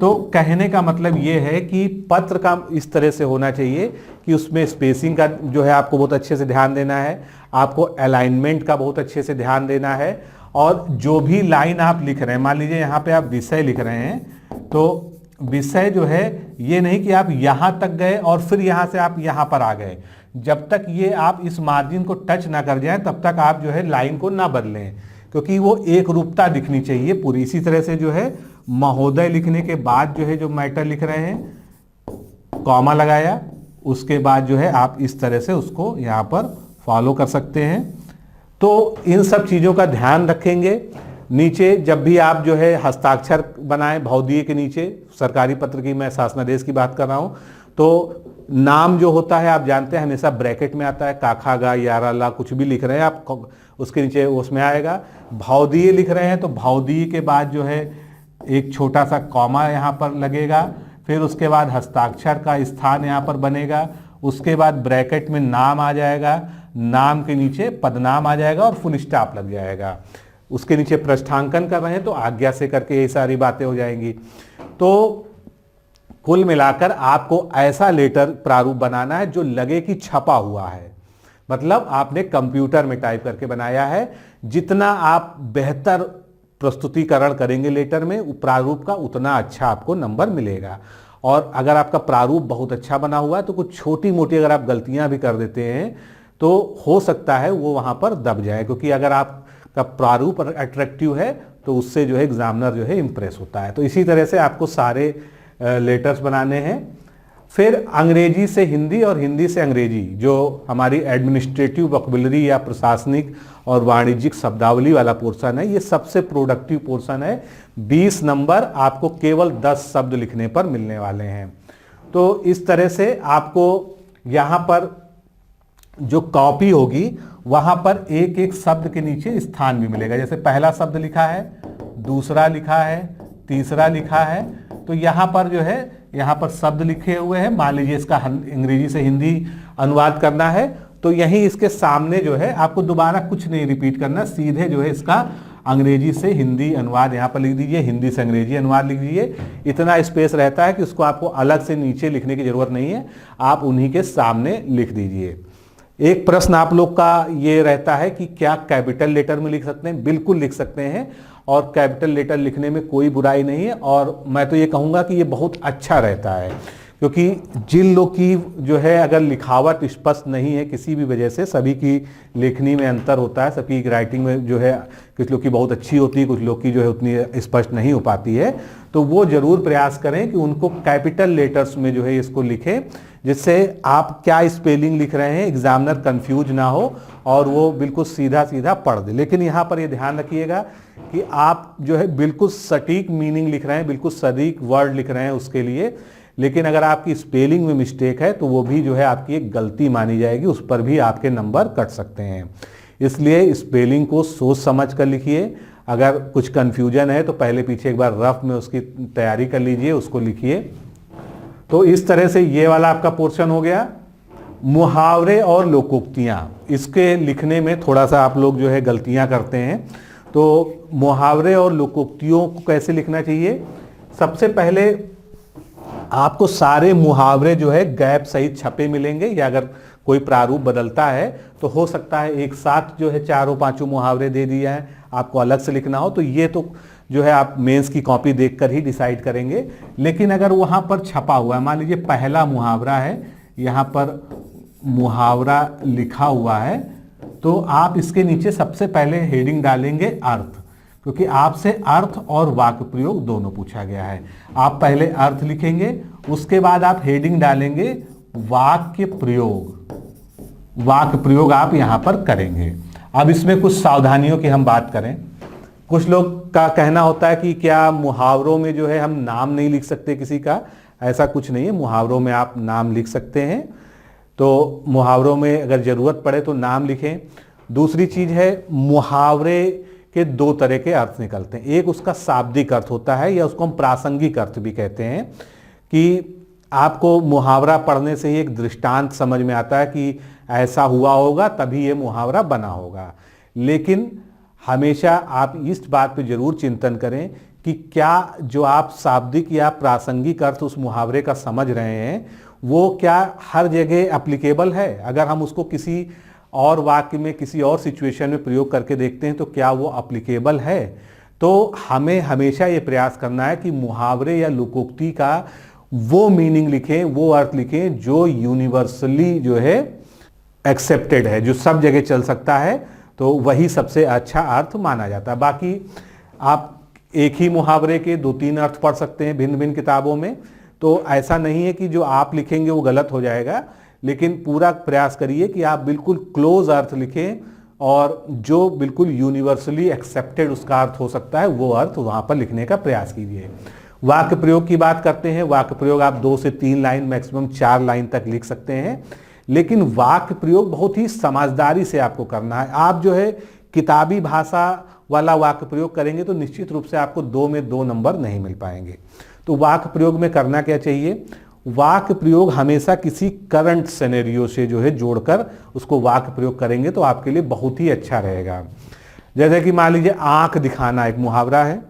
तो कहने का मतलब ये है कि पत्र का इस तरह से होना चाहिए कि उसमें स्पेसिंग का जो है आपको बहुत अच्छे से ध्यान देना है, आपको अलाइनमेंट का बहुत अच्छे से ध्यान देना है, और जो भी लाइन आप लिख रहे हैं, मान लीजिए यहाँ पे आप विषय लिख रहे हैं, तो विषय जो है ये नहीं कि आप यहाँ तक गए और फिर यहाँ से आप यहाँ पर आ गए, जब तक ये आप इस मार्जिन को टच ना कर जाए तब तक आप जो है लाइन को ना बदलें, क्योंकि वो एक रूपता दिखनी चाहिए पूरी। इसी तरह से जो है महोदय लिखने के बाद जो है जो मैटर लिख रहे हैं, कॉमा लगाया, उसके बाद जो है आप इस तरह से उसको यहाँ पर फॉलो कर सकते हैं। तो इन सब चीज़ों का ध्यान रखेंगे। नीचे जब भी आप जो है हस्ताक्षर बनाएं, भौदीय के नीचे, सरकारी पत्र की मैं शासनादेश की बात कर रहा हूँ, तो नाम जो होता है आप जानते हैं हमेशा ब्रैकेट में आता है, काखा गा, यारा ला, कुछ भी लिख रहे हैं आप उसके नीचे उसमें आएगा। भौदीय लिख रहे हैं तो भौदीय के बाद जो है एक छोटा सा कॉमा यहाँ पर लगेगा। फिर उसके बाद हस्ताक्षर का स्थान यहाँ पर बनेगा, उसके बाद ब्रैकेट में नाम आ जाएगा, नाम के नीचे पदनाम आ जाएगा और फुल स्टॉप लग जाएगा। उसके नीचे प्रश्नांकन कर रहे हैं तो आज्ञा से करके ये सारी बातें हो जाएंगी। तो कुल मिलाकर आपको ऐसा लेटर प्रारूप बनाना है जो लगे कि छपा हुआ है, मतलब आपने कंप्यूटर में टाइप करके बनाया है। जितना आप बेहतर प्रस्तुतिकरण करेंगे लेटर में प्रारूप का, उतना अच्छा आपको नंबर मिलेगा। और अगर आपका प्रारूप बहुत अच्छा बना हुआ है तो कुछ छोटी मोटी अगर आप गलतियां भी कर देते हैं तो हो सकता है वो वहां पर दब जाए, क्योंकि अगर आपका प्रारूप अट्रैक्टिव है तो उससे जो है एग्जामिनर जो है इंप्रेस होता है। तो इसी तरह से आपको सारे लेटर्स बनाने हैं। फिर अंग्रेजी से हिंदी और हिंदी से अंग्रेजी, जो हमारी एडमिनिस्ट्रेटिव वोकैबुलरी या प्रशासनिक और वाणिज्यिक शब्दावली वाला पोर्शन है, ये सबसे प्रोडक्टिव पोर्शन है। 20 नंबर आपको केवल 10 शब्द लिखने पर मिलने वाले हैं। तो इस तरह से आपको यहाँ पर जो कॉपी होगी वहां पर एक एक शब्द के नीचे स्थान भी मिलेगा। जैसे पहला शब्द लिखा है, दूसरा लिखा है, तीसरा लिखा है, तो यहाँ पर जो है यहाँ पर शब्द लिखे हुए हैं। मान लीजिए इसका अंग्रेजी से हिंदी अनुवाद करना है तो यहीं इसके सामने जो है आपको दोबारा कुछ नहीं रिपीट करना, सीधे जो है इसका अंग्रेजी से हिंदी अनुवाद यहाँ पर लिख दीजिए, हिंदी से अंग्रेजी अनुवाद लिख दीजिए। इतना स्पेस रहता है कि उसको आपको अलग से नीचे लिखने की जरूरत नहीं है, आप उन्हीं के सामने लिख दीजिए। एक प्रश्न आप लोग का ये रहता है कि क्या कैपिटल लेटर में लिख सकते हैं? बिल्कुल लिख सकते हैं, और कैपिटल लेटर लिखने में कोई बुराई नहीं है। और मैं तो ये कहूँगा कि ये बहुत अच्छा रहता है, क्योंकि जिन लोग की जो है अगर लिखावट स्पष्ट नहीं है किसी भी वजह से, सभी की लेखनी में अंतर होता है, सबकी राइटिंग में जो है कुछ लोग की बहुत अच्छी होती है, कुछ लोग की जो है उतनी स्पष्ट नहीं हो पाती है, तो वो जरूर प्रयास करें कि उनको कैपिटल लेटर्स में जो है इसको लिखें, जिससे आप क्या स्पेलिंग लिख रहे हैं एग्जामिनर कंफ्यूज ना हो और वो बिल्कुल सीधा सीधा पढ़ दे। लेकिन यहाँ पर ये ध्यान रखिएगा कि आप जो है बिल्कुल सटीक मीनिंग लिख रहे हैं, बिल्कुल सटीक वर्ड लिख रहे हैं उसके लिए। लेकिन अगर आपकी स्पेलिंग में मिस्टेक है तो वो भी जो है आपकी एक गलती मानी जाएगी, उस पर भी आपके नंबर कट सकते हैं। इसलिए स्पेलिंग को सोच समझ कर लिखिए। अगर कुछ कन्फ्यूजन है तो पहले पीछे एक बार रफ में उसकी तैयारी कर लीजिए, उसको लिखिए। तो इस तरह से ये वाला आपका पोर्शन हो गया। मुहावरे और लोकोक्तियाँ, इसके लिखने में थोड़ा सा आप लोग जो है गलतियाँ करते हैं। तो मुहावरे और लोकोक्तियों को कैसे लिखना चाहिए? सबसे पहले आपको सारे मुहावरे जो है गैप सहित छपे मिलेंगे, या अगर कोई प्रारूप बदलता है तो हो सकता है एक साथ जो है चारों पांचों मुहावरे दे दिया है, आपको अलग से लिखना हो, तो ये तो जो है आप मेंस की कॉपी देखकर ही डिसाइड करेंगे। लेकिन अगर वहां पर छपा हुआ है, मान लीजिए पहला मुहावरा है, यहाँ पर मुहावरा लिखा हुआ है, तो आप इसके नीचे सबसे पहले हेडिंग डालेंगे अर्थ, क्योंकि आपसे अर्थ और वाक्य प्रयोग दोनों पूछा गया है। आप पहले अर्थ लिखेंगे, उसके बाद आप हेडिंग डालेंगे वाक्य प्रयोग। वाक्य प्रयोग आप यहां पर करेंगे। अब इसमें कुछ सावधानियों की हम बात करें। कुछ लोग का कहना होता है कि क्या मुहावरों में जो है हम नाम नहीं लिख सकते किसी का? ऐसा कुछ नहीं है, मुहावरों में आप नाम लिख सकते हैं। तो मुहावरों में अगर जरूरत पड़े तो नाम लिखें। दूसरी चीज है, मुहावरे के दो तरह के अर्थ निकलते हैं। एक उसका शाब्दिक अर्थ होता है, या उसको हम प्रासंगिक अर्थ भी कहते हैं, कि आपको मुहावरा पढ़ने से ही एक दृष्टांत समझ में आता है कि ऐसा हुआ होगा तभी ये मुहावरा बना होगा। लेकिन हमेशा आप इस बात पे जरूर चिंतन करें कि क्या जो आप शाब्दिक या प्रासंगिक अर्थ उस मुहावरे का समझ रहे हैं वो क्या हर जगह एप्लीकेबल है। अगर हम उसको किसी और वाक्य में, किसी और सिचुएशन में प्रयोग करके देखते हैं तो क्या वो एप्लीकेबल है। तो हमें हमेशा ये प्रयास करना है कि मुहावरे या लोकोक्ति का वो मीनिंग लिखें, वो अर्थ लिखें जो यूनिवर्सली जो है एक्सेप्टेड है, जो सब जगह चल सकता है, तो वही सबसे अच्छा अर्थ माना जाता है। बाकी आप एक ही मुहावरे के 2-3 अर्थ पढ़ सकते हैं भिन्न भिन्न किताबों में, तो ऐसा नहीं है कि जो आप लिखेंगे वो गलत हो जाएगा। लेकिन पूरा प्रयास करिए कि आप बिल्कुल क्लोज अर्थ लिखें, और जो बिल्कुल यूनिवर्सली एक्सेप्टेड उसका अर्थ हो सकता है वो अर्थ वहां पर लिखने का प्रयास कीजिए। वाक्य प्रयोग की बात करते हैं। वाक्य प्रयोग आप 2 से 3 लाइन, मैक्सिमम 4 लाइन तक लिख सकते हैं। लेकिन वाक्य प्रयोग बहुत ही समझदारी से आपको करना है। आप जो है किताबी भाषा वाला वाक्य प्रयोग करेंगे तो निश्चित रूप से आपको 2 में 2 नंबर नहीं मिल पाएंगे। तो वाक्य प्रयोग में करना क्या चाहिए, वाक्य प्रयोग हमेशा किसी करंट सिनेरियो से जो है जोड़कर उसको वाक्य प्रयोग करेंगे तो आपके लिए बहुत ही अच्छा रहेगा। जैसे कि मान लीजिए आंख दिखाना एक मुहावरा है,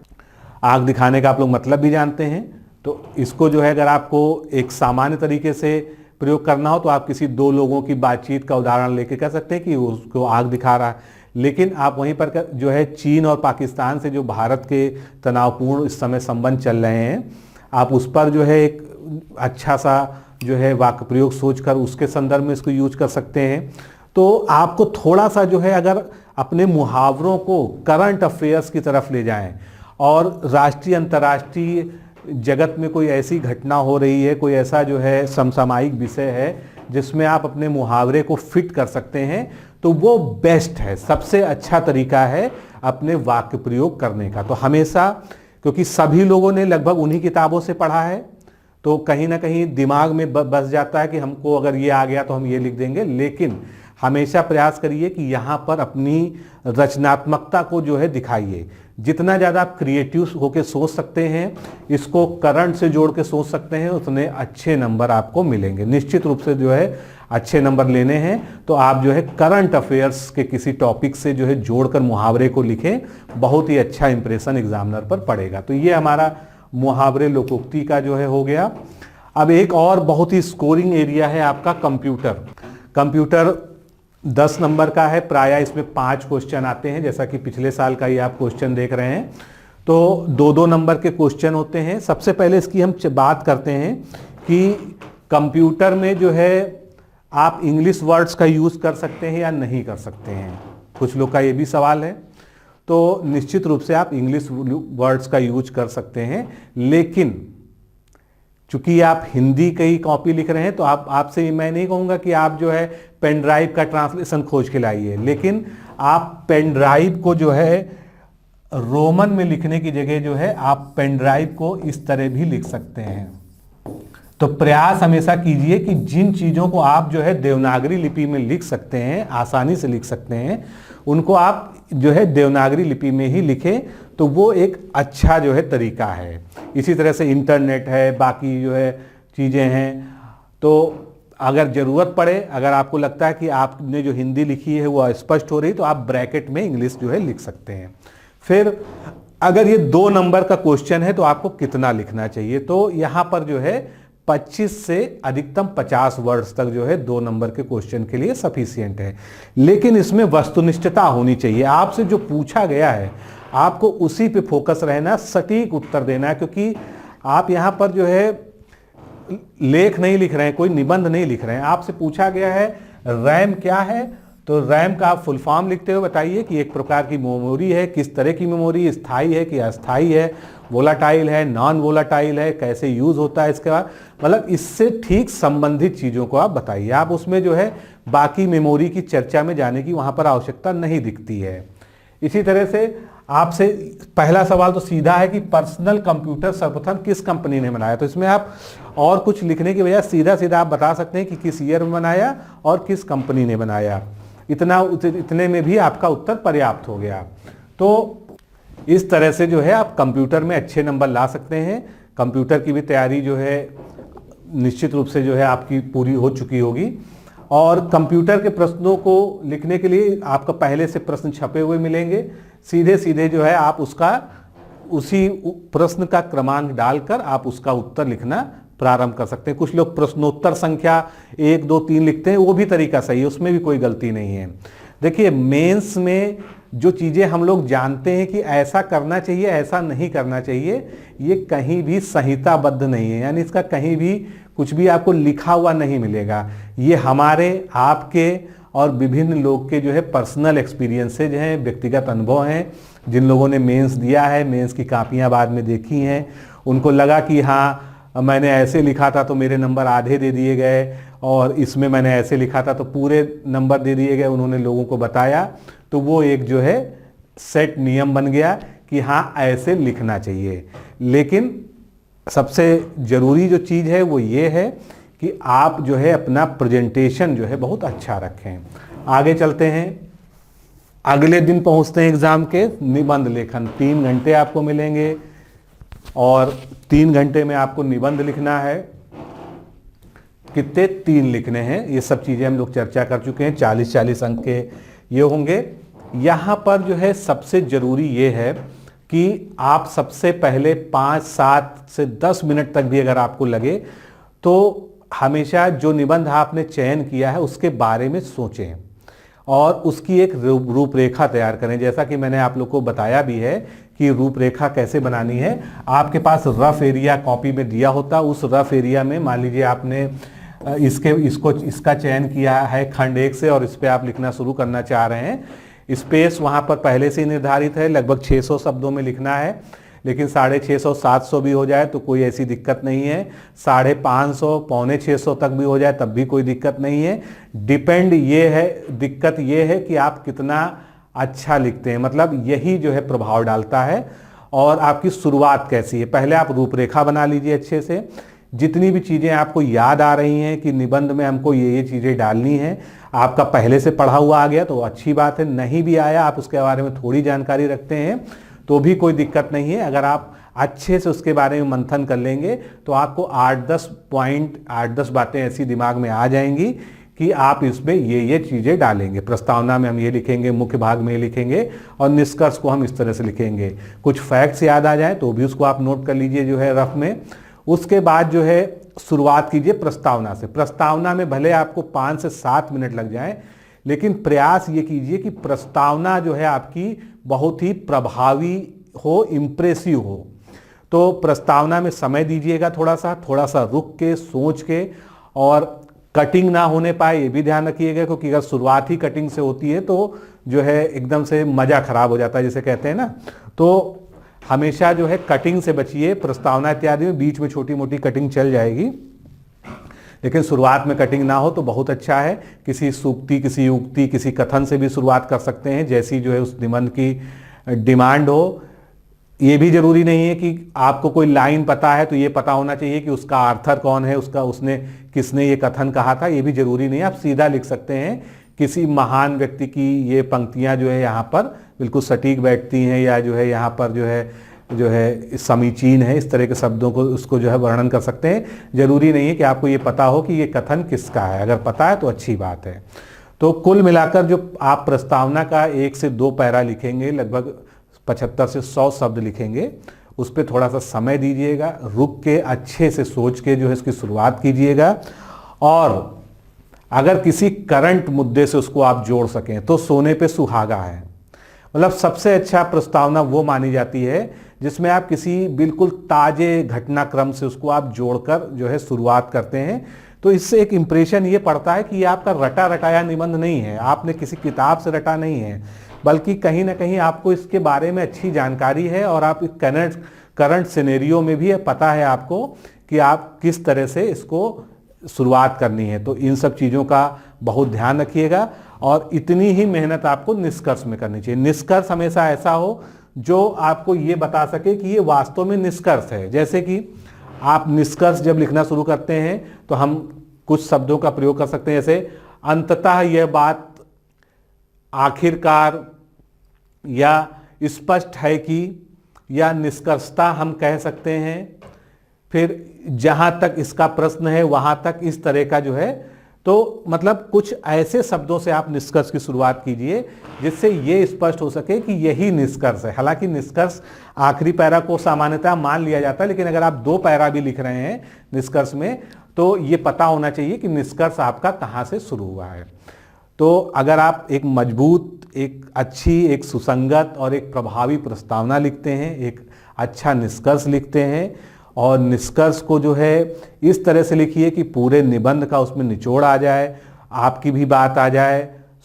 आंख दिखाने का आप लोग मतलब भी जानते हैं, तो इसको जो है अगर आपको एक सामान्य तरीके से प्रयोग करना हो तो आप किसी दो लोगों की बातचीत का उदाहरण लेके कह सकते हैं कि उसको आंख दिखा रहा है। लेकिन आप वहीं पर जो है चीन और पाकिस्तान से जो भारत के तनावपूर्ण इस समय संबंध चल रहे हैं, आप उस पर जो है एक अच्छा सा जो है वाक्य प्रयोग सोचकर उसके संदर्भ में इसको यूज कर सकते हैं। तो आपको थोड़ा सा जो है अगर अपने मुहावरों को करंट अफेयर्स की तरफ ले जाएं और राष्ट्रीय अंतर्राष्ट्रीय जगत में कोई ऐसी घटना हो रही है, कोई ऐसा जो है समसामयिक विषय है जिसमें आप अपने मुहावरे को फिट कर सकते हैं, तो वो बेस्ट है, सबसे अच्छा तरीका है अपने वाक्य प्रयोग करने का। तो हमेशा, क्योंकि सभी लोगों ने लगभग उन्हीं किताबों से पढ़ा है, तो कहीं ना कहीं दिमाग में बस जाता है कि हमको अगर ये आ गया तो हम ये लिख देंगे। लेकिन हमेशा प्रयास करिए कि यहाँ पर अपनी रचनात्मकता को जो है दिखाइए। जितना ज़्यादा आप क्रिएटिव होकर सोच सकते हैं, इसको करंट से जोड़ के सोच सकते हैं, उतने अच्छे नंबर आपको मिलेंगे। निश्चित रूप से जो है अच्छे नंबर लेने हैं तो आप जो है करंट अफेयर्स के किसी टॉपिक से जो है जोड़कर मुहावरे को लिखें, बहुत ही अच्छा इंप्रेशन एग्जामिनर पर पड़ेगा। तो ये हमारा मुहावरे लोकोक्ति का जो है हो गया। अब एक और बहुत ही स्कोरिंग एरिया है आपका कंप्यूटर। कंप्यूटर 10 नंबर का है, प्रायः इसमें 5 क्वेश्चन आते हैं, जैसा कि पिछले साल का ही आप क्वेश्चन देख रहे हैं। तो 2-2 नंबर के क्वेश्चन होते हैं। सबसे पहले इसकी हम बात करते हैं कि कंप्यूटर में जो है आप इंग्लिश वर्ड्स का यूज़ कर सकते हैं या नहीं कर सकते हैं, कुछ लोग का ये भी सवाल है। तो निश्चित रूप से आप इंग्लिश वर्ड्स का यूज कर सकते हैं, लेकिन चूंकि आप हिंदी की कॉपी लिख रहे हैं तो आपसे मैं नहीं कहूँगा कि आप जो है पेन ड्राइव का ट्रांसलेशन खोज के लाइए, लेकिन आप पेन ड्राइव को जो है रोमन में लिखने की जगह जो है आप पेन ड्राइव को इस तरह भी लिख सकते हैं। तो प्रयास हमेशा कीजिए कि जिन चीज़ों को आप जो है देवनागरी लिपि में लिख सकते हैं, आसानी से लिख सकते हैं, उनको आप जो है देवनागरी लिपि में ही लिखें, तो वो एक अच्छा जो है तरीका है। इसी तरह से इंटरनेट है, बाकी जो है चीज़ें हैं। तो अगर ज़रूरत पड़े, अगर आपको लगता है कि आपने जो हिंदी लिखी है वो स्पष्ट हो रही, तो आप ब्रैकेट में इंग्लिश जो है लिख सकते हैं। फिर अगर ये 2 नंबर का क्वेश्चन है तो आपको कितना लिखना चाहिए, तो यहाँ पर जो है 25 से अधिकतम 50 वर्ड्स तक जो है 2 नंबर के क्वेश्चन के लिए सफिशिएंट है। लेकिन इसमें वस्तुनिष्ठता होनी चाहिए। आपसे जो पूछा गया है आपको उसी पे फोकस रहना, सटीक उत्तर देना है, क्योंकि आप यहाँ पर जो है लेख नहीं लिख रहे हैं, कोई निबंध नहीं लिख रहे हैं। आपसे पूछा गया है रैम क्या है, तो रैम का आप फुल फॉर्म लिखते हुए बताइए कि एक प्रकार की मेमोरी है, किस तरह की मेमोरी, स्थायी है कि अस्थायी है, वोलाटाइल है, नॉन वोलाटाइल है, कैसे यूज होता है, इसके बाद मतलब इससे ठीक संबंधित चीज़ों को आप बताइए। आप उसमें जो है बाकी मेमोरी की चर्चा में जाने की वहाँ पर आवश्यकता नहीं दिखती है। इसी तरह से आपसे पहला सवाल तो सीधा है कि पर्सनल कंप्यूटर सर्वप्रथम किस कंपनी ने बनाया, तो इसमें आप और कुछ लिखने की बजाय सीधा सीधा आप बता सकते हैं कि किस ईयर में बनाया और किस कंपनी ने बनाया। इतने में भी आपका उत्तर पर्याप्त हो गया। तो इस तरह से जो है आप कंप्यूटर में अच्छे नंबर ला सकते हैं। कंप्यूटर की भी तैयारी जो है निश्चित रूप से जो है आपकी पूरी हो चुकी होगी। और कंप्यूटर के प्रश्नों को लिखने के लिए आपको पहले से प्रश्न छपे हुए मिलेंगे, सीधे सीधे जो है आप उसका उसी प्रश्न का क्रमांक डालकर आप उसका उत्तर लिखना प्रारंभ कर सकते हैं। कुछ लोग प्रश्नोत्तर संख्या 1, 2, 3 लिखते हैं, वो भी तरीका सही है, उसमें भी कोई गलती नहीं है। देखिए मेंस में जो चीज़ें हम लोग जानते हैं कि ऐसा करना चाहिए, ऐसा नहीं करना चाहिए, ये कहीं भी संहिताबद्ध नहीं है, यानी इसका कहीं भी कुछ भी आपको लिखा हुआ नहीं मिलेगा। ये हमारे, आपके और विभिन्न लोग के जो है पर्सनल एक्सपीरियंसेज हैं, व्यक्तिगत अनुभव हैं। जिन लोगों ने मेंस दिया है, मेंस की कापियाँ बाद में देखी हैं, उनको लगा कि हाँ मैंने ऐसे लिखा था तो मेरे नंबर आधे दे दिए गए, और इसमें मैंने ऐसे लिखा था तो पूरे नंबर दे दिए गए, उन्होंने लोगों को बताया, तो वो एक जो है सेट नियम बन गया कि हाँ ऐसे लिखना चाहिए। लेकिन सबसे ज़रूरी जो चीज़ है वो ये है कि आप जो है अपना प्रेजेंटेशन जो है बहुत अच्छा रखें। आगे चलते हैं, अगले दिन पहुंचते हैं एग्ज़ाम के निबंध लेखन। 3 घंटे आपको मिलेंगे। और 3 घंटे में आपको निबंध लिखना है। कितने? 3 लिखने हैं। ये सब चीज़ें हम लोग चर्चा कर चुके हैं। 40-40 अंक के ये होंगे। यहाँ पर जो है सबसे ज़रूरी ये है कि आप सबसे पहले 5, 7 से 10 मिनट तक भी अगर आपको लगे तो हमेशा जो निबंध आपने चयन किया है उसके बारे में सोचें और उसकी एक रूपरेखा तैयार करें। जैसा कि मैंने आप लोग को बताया भी है कि रूपरेखा कैसे बनानी है। आपके पास रफ एरिया कॉपी में दिया होता, उस रफ एरिया में मान लीजिए आपने इसका चयन किया है खंड 1 से और इस पे आप लिखना शुरू करना चाह रहे हैं। स्पेस वहाँ पर पहले से ही निर्धारित है, लगभग 600 शब्दों में लिखना है, लेकिन 650, 700 भी हो जाए तो कोई ऐसी दिक्कत नहीं है। 550, 650 तक भी हो जाए तब भी कोई दिक्कत नहीं है। दिक्कत ये है कि आप कितना अच्छा लिखते हैं, मतलब यही जो है प्रभाव डालता है। और आपकी शुरुआत कैसी है, पहले आप रूपरेखा बना लीजिए अच्छे से। जितनी भी चीज़ें आपको याद आ रही हैं कि निबंध में हमको ये चीज़ें डालनी हैं, आपका पहले से पढ़ा हुआ आ गया तो अच्छी बात है। नहीं भी आया, आप उसके बारे में थोड़ी जानकारी रखते हैं तो भी कोई दिक्कत नहीं है। अगर आप अच्छे से उसके बारे में मंथन कर लेंगे तो आपको 8-10 पॉइंट, 8-10 बातें ऐसी दिमाग में आ जाएंगी कि आप इसमें ये चीज़ें डालेंगे। प्रस्तावना में हम ये लिखेंगे, मुख्य भाग में ये लिखेंगे और निष्कर्ष को हम इस तरह से लिखेंगे। कुछ फैक्ट्स याद आ जाए तो भी उसको आप नोट कर लीजिए जो है रफ में। उसके बाद जो है शुरुआत कीजिए प्रस्तावना से। प्रस्तावना में भले आपको 5 से 7 मिनट लग जाएं, लेकिन प्रयास ये कीजिए कि प्रस्तावना जो है आपकी बहुत ही प्रभावी हो, इम्प्रेसिव हो। तो प्रस्तावना में समय दीजिएगा, थोड़ा सा रुक के, सोच के, और कटिंग ना होने पाए ये भी ध्यान रखिएगा, क्योंकि अगर शुरुआत ही कटिंग से होती है तो जो है एकदम से मज़ा खराब हो जाता है, जिसे कहते हैं ना। तो हमेशा जो है कटिंग से बचिए। प्रस्तावना इत्यादि में बीच में छोटी मोटी कटिंग चल जाएगी, लेकिन शुरुआत में कटिंग ना हो तो बहुत अच्छा है। किसी सूक्ति, किसी उक्ति, किसी कथन से भी शुरुआत कर सकते हैं, जैसी जो है उस निबंध की डिमांड हो। ये भी जरूरी नहीं है कि आपको कोई लाइन पता है तो ये पता होना चाहिए कि उसका आर्थर कौन है, उसने किसने ये कथन कहा था, ये भी जरूरी नहीं है। आप सीधा लिख सकते हैं किसी महान व्यक्ति की ये पंक्तियां जो है यहाँ पर बिल्कुल सटीक बैठती हैं, या जो है यहाँ पर जो है समीचीन है, इस तरह के शब्दों को उसको जो है वर्णन कर सकते हैं। जरूरी नहीं है कि आपको ये पता हो कि ये कथन किसका है। अगर पता है तो अच्छी बात है। तो कुल मिलाकर जो आप प्रस्तावना का 1 से 2 पैरा लिखेंगे, लगभग 75 से 100 शब्द लिखेंगे, उस पर थोड़ा सा समय दीजिएगा, रुक के अच्छे से सोच के जो है इसकी शुरुआत कीजिएगा। और अगर किसी करंट मुद्दे से उसको आप जोड़ सकें तो सोने पे सुहागा है। मतलब सबसे अच्छा प्रस्तावना वो मानी जाती है जिसमें आप किसी बिल्कुल ताजे घटनाक्रम से उसको आप जोड़कर जो है शुरुआत करते हैं। तो इससे एक इंप्रेशन ये पड़ता है कि ये आपका रटा रटाया निबंध नहीं है, आपने किसी किताब से रटा नहीं है, बल्कि कहीं ना कहीं आपको इसके बारे में अच्छी जानकारी है और आप करंट सिनेरियो में भी पता है आपको कि आप किस तरह से इसको शुरुआत करनी है। तो इन सब चीज़ों का बहुत ध्यान रखिएगा और इतनी ही मेहनत आपको निष्कर्ष में करनी चाहिए। निष्कर्ष हमेशा ऐसा हो जो आपको ये बता सके कि ये वास्तव में निष्कर्ष है। जैसे कि आप निष्कर्ष जब लिखना शुरू करते हैं तो हम कुछ शब्दों का प्रयोग कर सकते हैं, जैसे अंततः यह बात, आखिरकार, या स्पष्ट है कि, या निष्कर्षता हम कह सकते हैं। फिर जहां तक इसका प्रश्न है वहां तक, इस तरह का जो है। तो मतलब कुछ ऐसे शब्दों से आप निष्कर्ष की शुरुआत कीजिए जिससे ये स्पष्ट हो सके कि यही निष्कर्ष है। हालांकि निष्कर्ष आखिरी पैरा को सामान्यतः मान लिया जाता है, लेकिन अगर आप 2 पैरा भी लिख रहे हैं निष्कर्ष में तो ये पता होना चाहिए कि निष्कर्ष आपका कहाँ से शुरू हुआ है। तो अगर आप एक मजबूत, एक अच्छी, एक सुसंगत और एक प्रभावी प्रस्तावना लिखते हैं, एक अच्छा निष्कर्ष लिखते हैं, और निष्कर्ष को जो है इस तरह से लिखिए कि पूरे निबंध का उसमें निचोड़ आ जाए, आपकी भी बात आ जाए,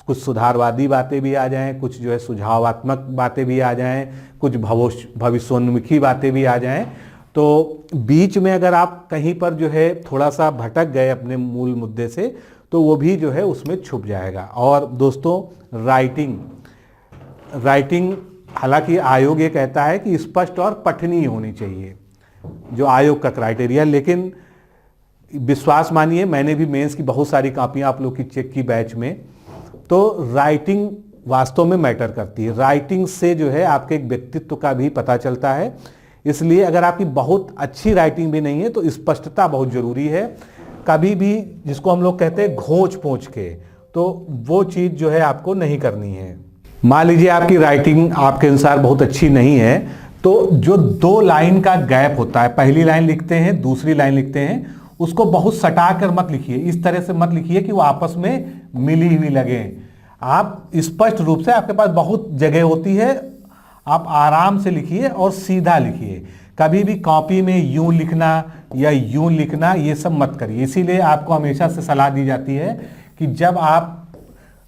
कुछ सुधारवादी बातें भी आ जाएं, कुछ जो है सुझावात्मक बातें भी आ जाएं, कुछ भविष्योन्मुखी बातें भी आ जाएं। तो बीच में अगर आप कहीं पर जो है थोड़ा सा भटक गए अपने मूल मुद्दे से तो वो भी जो है उसमें छुप जाएगा। और दोस्तों, राइटिंग हालांकि आयोग ये कहता है कि स्पष्ट और पठनीय होनी चाहिए, जो आयोग का क्राइटेरिया, लेकिन विश्वास मानिए मैंने भी मेंस की बहुत सारी कॉपियां आप लोग की चेक की बैच में, तो राइटिंग वास्तव में मैटर करती है। राइटिंग से जो है आपके एक व्यक्तित्व का भी पता चलता है। इसलिए अगर आपकी बहुत अच्छी राइटिंग भी नहीं है तो स्पष्टता बहुत ज़रूरी है। कभी भी जिसको हम लोग कहते हैं घोंच पोंछ के, तो वो चीज़ जो है आपको नहीं करनी है। मान लीजिए आपकी राइटिंग आपके अनुसार बहुत अच्छी नहीं है, तो जो 2 लाइन का गैप होता है, पहली लाइन लिखते हैं दूसरी लाइन लिखते हैं, उसको बहुत सटा कर मत लिखिए, इस तरह से मत लिखिए कि वो आपस में मिली हुई लगे। आप स्पष्ट रूप से, आपके पास बहुत जगह होती है, आप आराम से लिखिए और सीधा लिखिए। कभी भी कॉपी में यूं लिखना या यूं लिखना ये सब मत करिए। इसीलिए आपको हमेशा से सलाह दी जाती है कि जब आप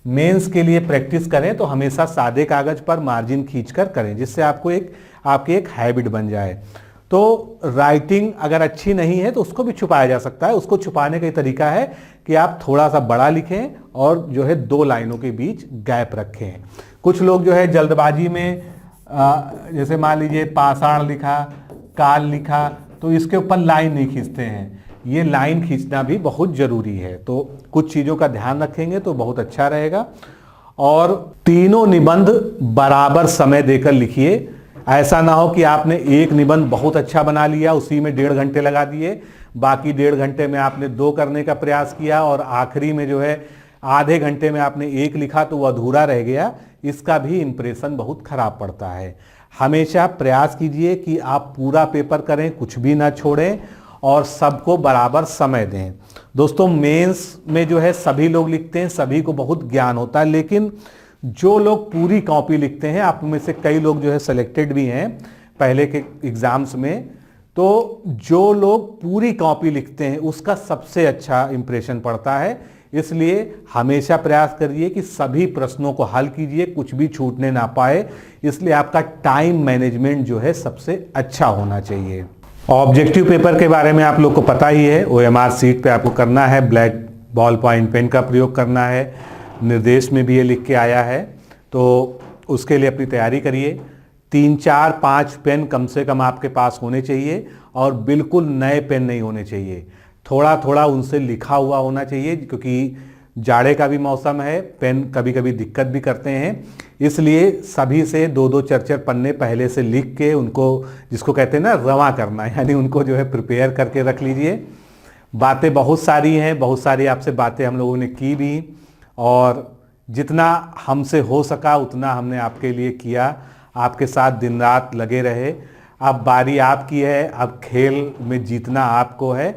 मेंस के लिए प्रैक्टिस करें तो हमेशा सादे कागज पर मार्जिन खींचकर करें, जिससे आपको आपकी एक हैबिट बन जाए। तो राइटिंग अगर अच्छी नहीं है तो उसको भी छुपाया जा सकता है। उसको छुपाने का तरीका है कि आप थोड़ा सा बड़ा लिखें और जो है 2 लाइनों के बीच गैप रखें। कुछ लोग जो है जल्दबाजी में जैसे मान लीजिए पाषाण लिखा, काल लिखा, तो इसके ऊपर लाइन नहीं खींचते हैं। ये लाइन खींचना भी बहुत जरूरी है। तो कुछ चीज़ों का ध्यान रखेंगे तो बहुत अच्छा रहेगा। और तीनों निबंध बराबर समय देकर लिखिए। ऐसा ना हो कि आपने एक निबंध बहुत अच्छा बना लिया, उसी में 1.5 घंटे लगा दिए, बाकी 1.5 घंटे में आपने 2 करने का प्रयास किया और आखिरी में जो है आधे घंटे में आपने 1 लिखा तो वो अधूरा रह गया। इसका भी इंप्रेशन बहुत खराब पड़ता है। हमेशा प्रयास कीजिए कि आप पूरा पेपर करें, कुछ भी ना छोड़ें और सबको बराबर समय दें। दोस्तों, मेंस में जो है सभी लोग लिखते हैं, सभी को बहुत ज्ञान होता है, लेकिन जो लोग पूरी कॉपी लिखते हैं, आप में से कई लोग जो है सेलेक्टेड भी हैं पहले के एग्जाम्स में, तो जो लोग पूरी कॉपी लिखते हैं उसका सबसे अच्छा इंप्रेशन पड़ता है। इसलिए हमेशा प्रयास करिए कि सभी प्रश्नों को हल कीजिए, कुछ भी छूटने ना पाए। इसलिए आपका टाइम मैनेजमेंट जो है सबसे अच्छा होना चाहिए। ऑब्जेक्टिव पेपर के बारे में आप लोग को पता ही है, OMR सीट पे आपको करना है, ब्लैक बॉल पॉइंट पेन का प्रयोग करना है, निर्देश में भी ये लिख के आया है। तो उसके लिए अपनी तैयारी करिए। 3, 4, 5 पेन कम से कम आपके पास होने चाहिए और बिल्कुल नए पेन नहीं होने चाहिए। थोड़ा थोड़ा उनसे लिखा हुआ होना चाहिए, क्योंकि जाड़े का भी मौसम है, पेन कभी कभी दिक्कत भी करते हैं। इसलिए सभी से 2-2, 4-4 पन्ने पहले से लिख के उनको, जिसको कहते हैं ना रवा करना, यानी उनको जो है प्रिपेयर करके रख लीजिए। बातें बहुत सारी हैं, बहुत सारी आपसे बातें हम लोगों ने की भी, और जितना हमसे हो सका उतना हमने आपके लिए किया। आपके साथ दिन रात लगे रहे। अब बारी आपकी है, अब खेल में जीतना आपको है।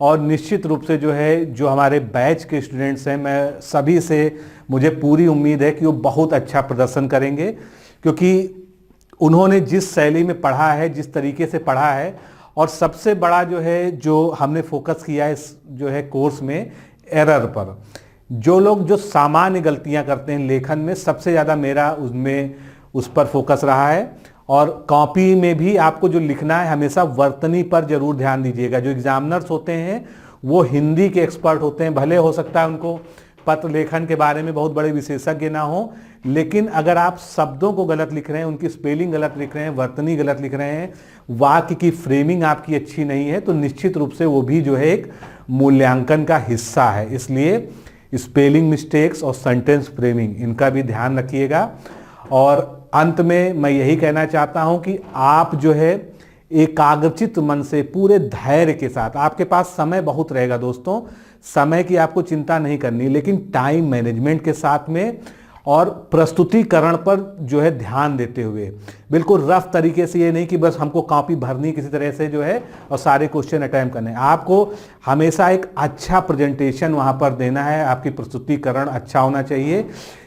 और निश्चित रूप से जो है, जो हमारे बैच के स्टूडेंट्स हैं, मैं सभी से मुझे पूरी उम्मीद है कि वो बहुत अच्छा प्रदर्शन करेंगे, क्योंकि उन्होंने जिस शैली में पढ़ा है, जिस तरीके से पढ़ा है, और सबसे बड़ा जो है जो हमने फोकस किया है इस जो है कोर्स में, एरर पर। जो लोग जो सामान्य गलतियां करते हैं लेखन में, सबसे ज़्यादा मेरा उसमें उस पर फोकस रहा है। और कॉपी में भी आपको जो लिखना है हमेशा वर्तनी पर जरूर ध्यान दीजिएगा। जो एग्जामिनर्स होते हैं वो हिंदी के एक्सपर्ट होते हैं, भले हो सकता है उनको पत्र लेखन के बारे में बहुत बड़े विशेषज्ञ ना हो, लेकिन अगर आप शब्दों को गलत लिख रहे हैं, उनकी स्पेलिंग गलत लिख रहे हैं, वर्तनी गलत लिख रहे हैं, वाक्य की फ्रेमिंग आपकी अच्छी नहीं है, तो निश्चित रूप से वो भी जो है एक मूल्यांकन का हिस्सा है। इसलिए स्पेलिंग मिस्टेक्स और सेंटेंस फ्रेमिंग, इनका भी ध्यान रखिएगा। और अंत में मैं यही कहना चाहता हूं कि आप जो है एकाग्रचित मन से, पूरे धैर्य के साथ, आपके पास समय बहुत रहेगा दोस्तों, समय की आपको चिंता नहीं करनी, लेकिन टाइम मैनेजमेंट के साथ में और प्रस्तुतिकरण पर जो है ध्यान देते हुए, बिल्कुल रफ तरीके से, ये नहीं कि बस हमको कॉपी भरनी किसी तरह से जो है और सारे क्वेश्चन अटेम्प्ट करने। आपको हमेशा एक अच्छा प्रेजेंटेशन वहाँ पर देना है, आपकी प्रस्तुतिकरण अच्छा होना चाहिए।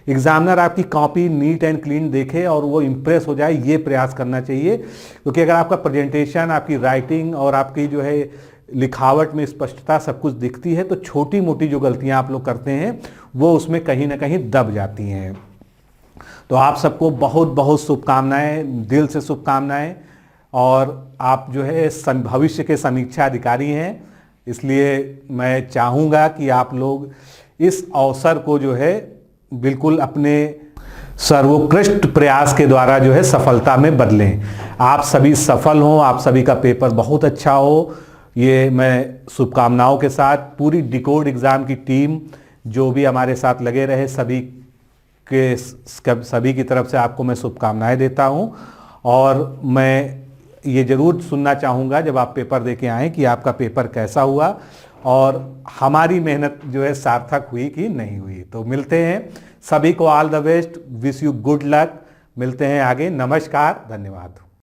एग्जामिनर आपकी कॉपी नीट एंड क्लीन देखे और वो इम्प्रेस हो जाए, ये प्रयास करना चाहिए। क्योंकि अगर आपका प्रेजेंटेशन, आपकी राइटिंग और आपकी जो है लिखावट में स्पष्टता सब कुछ दिखती है, तो छोटी मोटी जो गलतियां आप लोग करते हैं वो उसमें कहीं ना कहीं दब जाती हैं। तो आप सबको बहुत बहुत शुभकामनाएं, दिल से शुभकामनाएं। और आप जो है भविष्य के समीक्षा अधिकारी हैं, इसलिए मैं चाहूँगा कि आप लोग इस अवसर को जो है बिल्कुल अपने सर्वोत्कृष्ट प्रयास के द्वारा जो है सफलता में बदलें। आप सभी सफल हों, आप सभी का पेपर बहुत अच्छा हो, ये मैं शुभकामनाओं के साथ पूरी डिकोड एग्ज़ाम की टीम जो भी हमारे साथ लगे रहे, सभी की तरफ से आपको मैं शुभकामनाएं देता हूं। और मैं ये ज़रूर सुनना चाहूँगा जब आप पेपर दे के आएँ कि आपका पेपर कैसा हुआ और हमारी मेहनत जो है सार्थक हुई कि नहीं हुई। तो मिलते हैं, सभी को all the best, wish you good luck. मिलते हैं आगे, नमस्कार, धन्यवाद।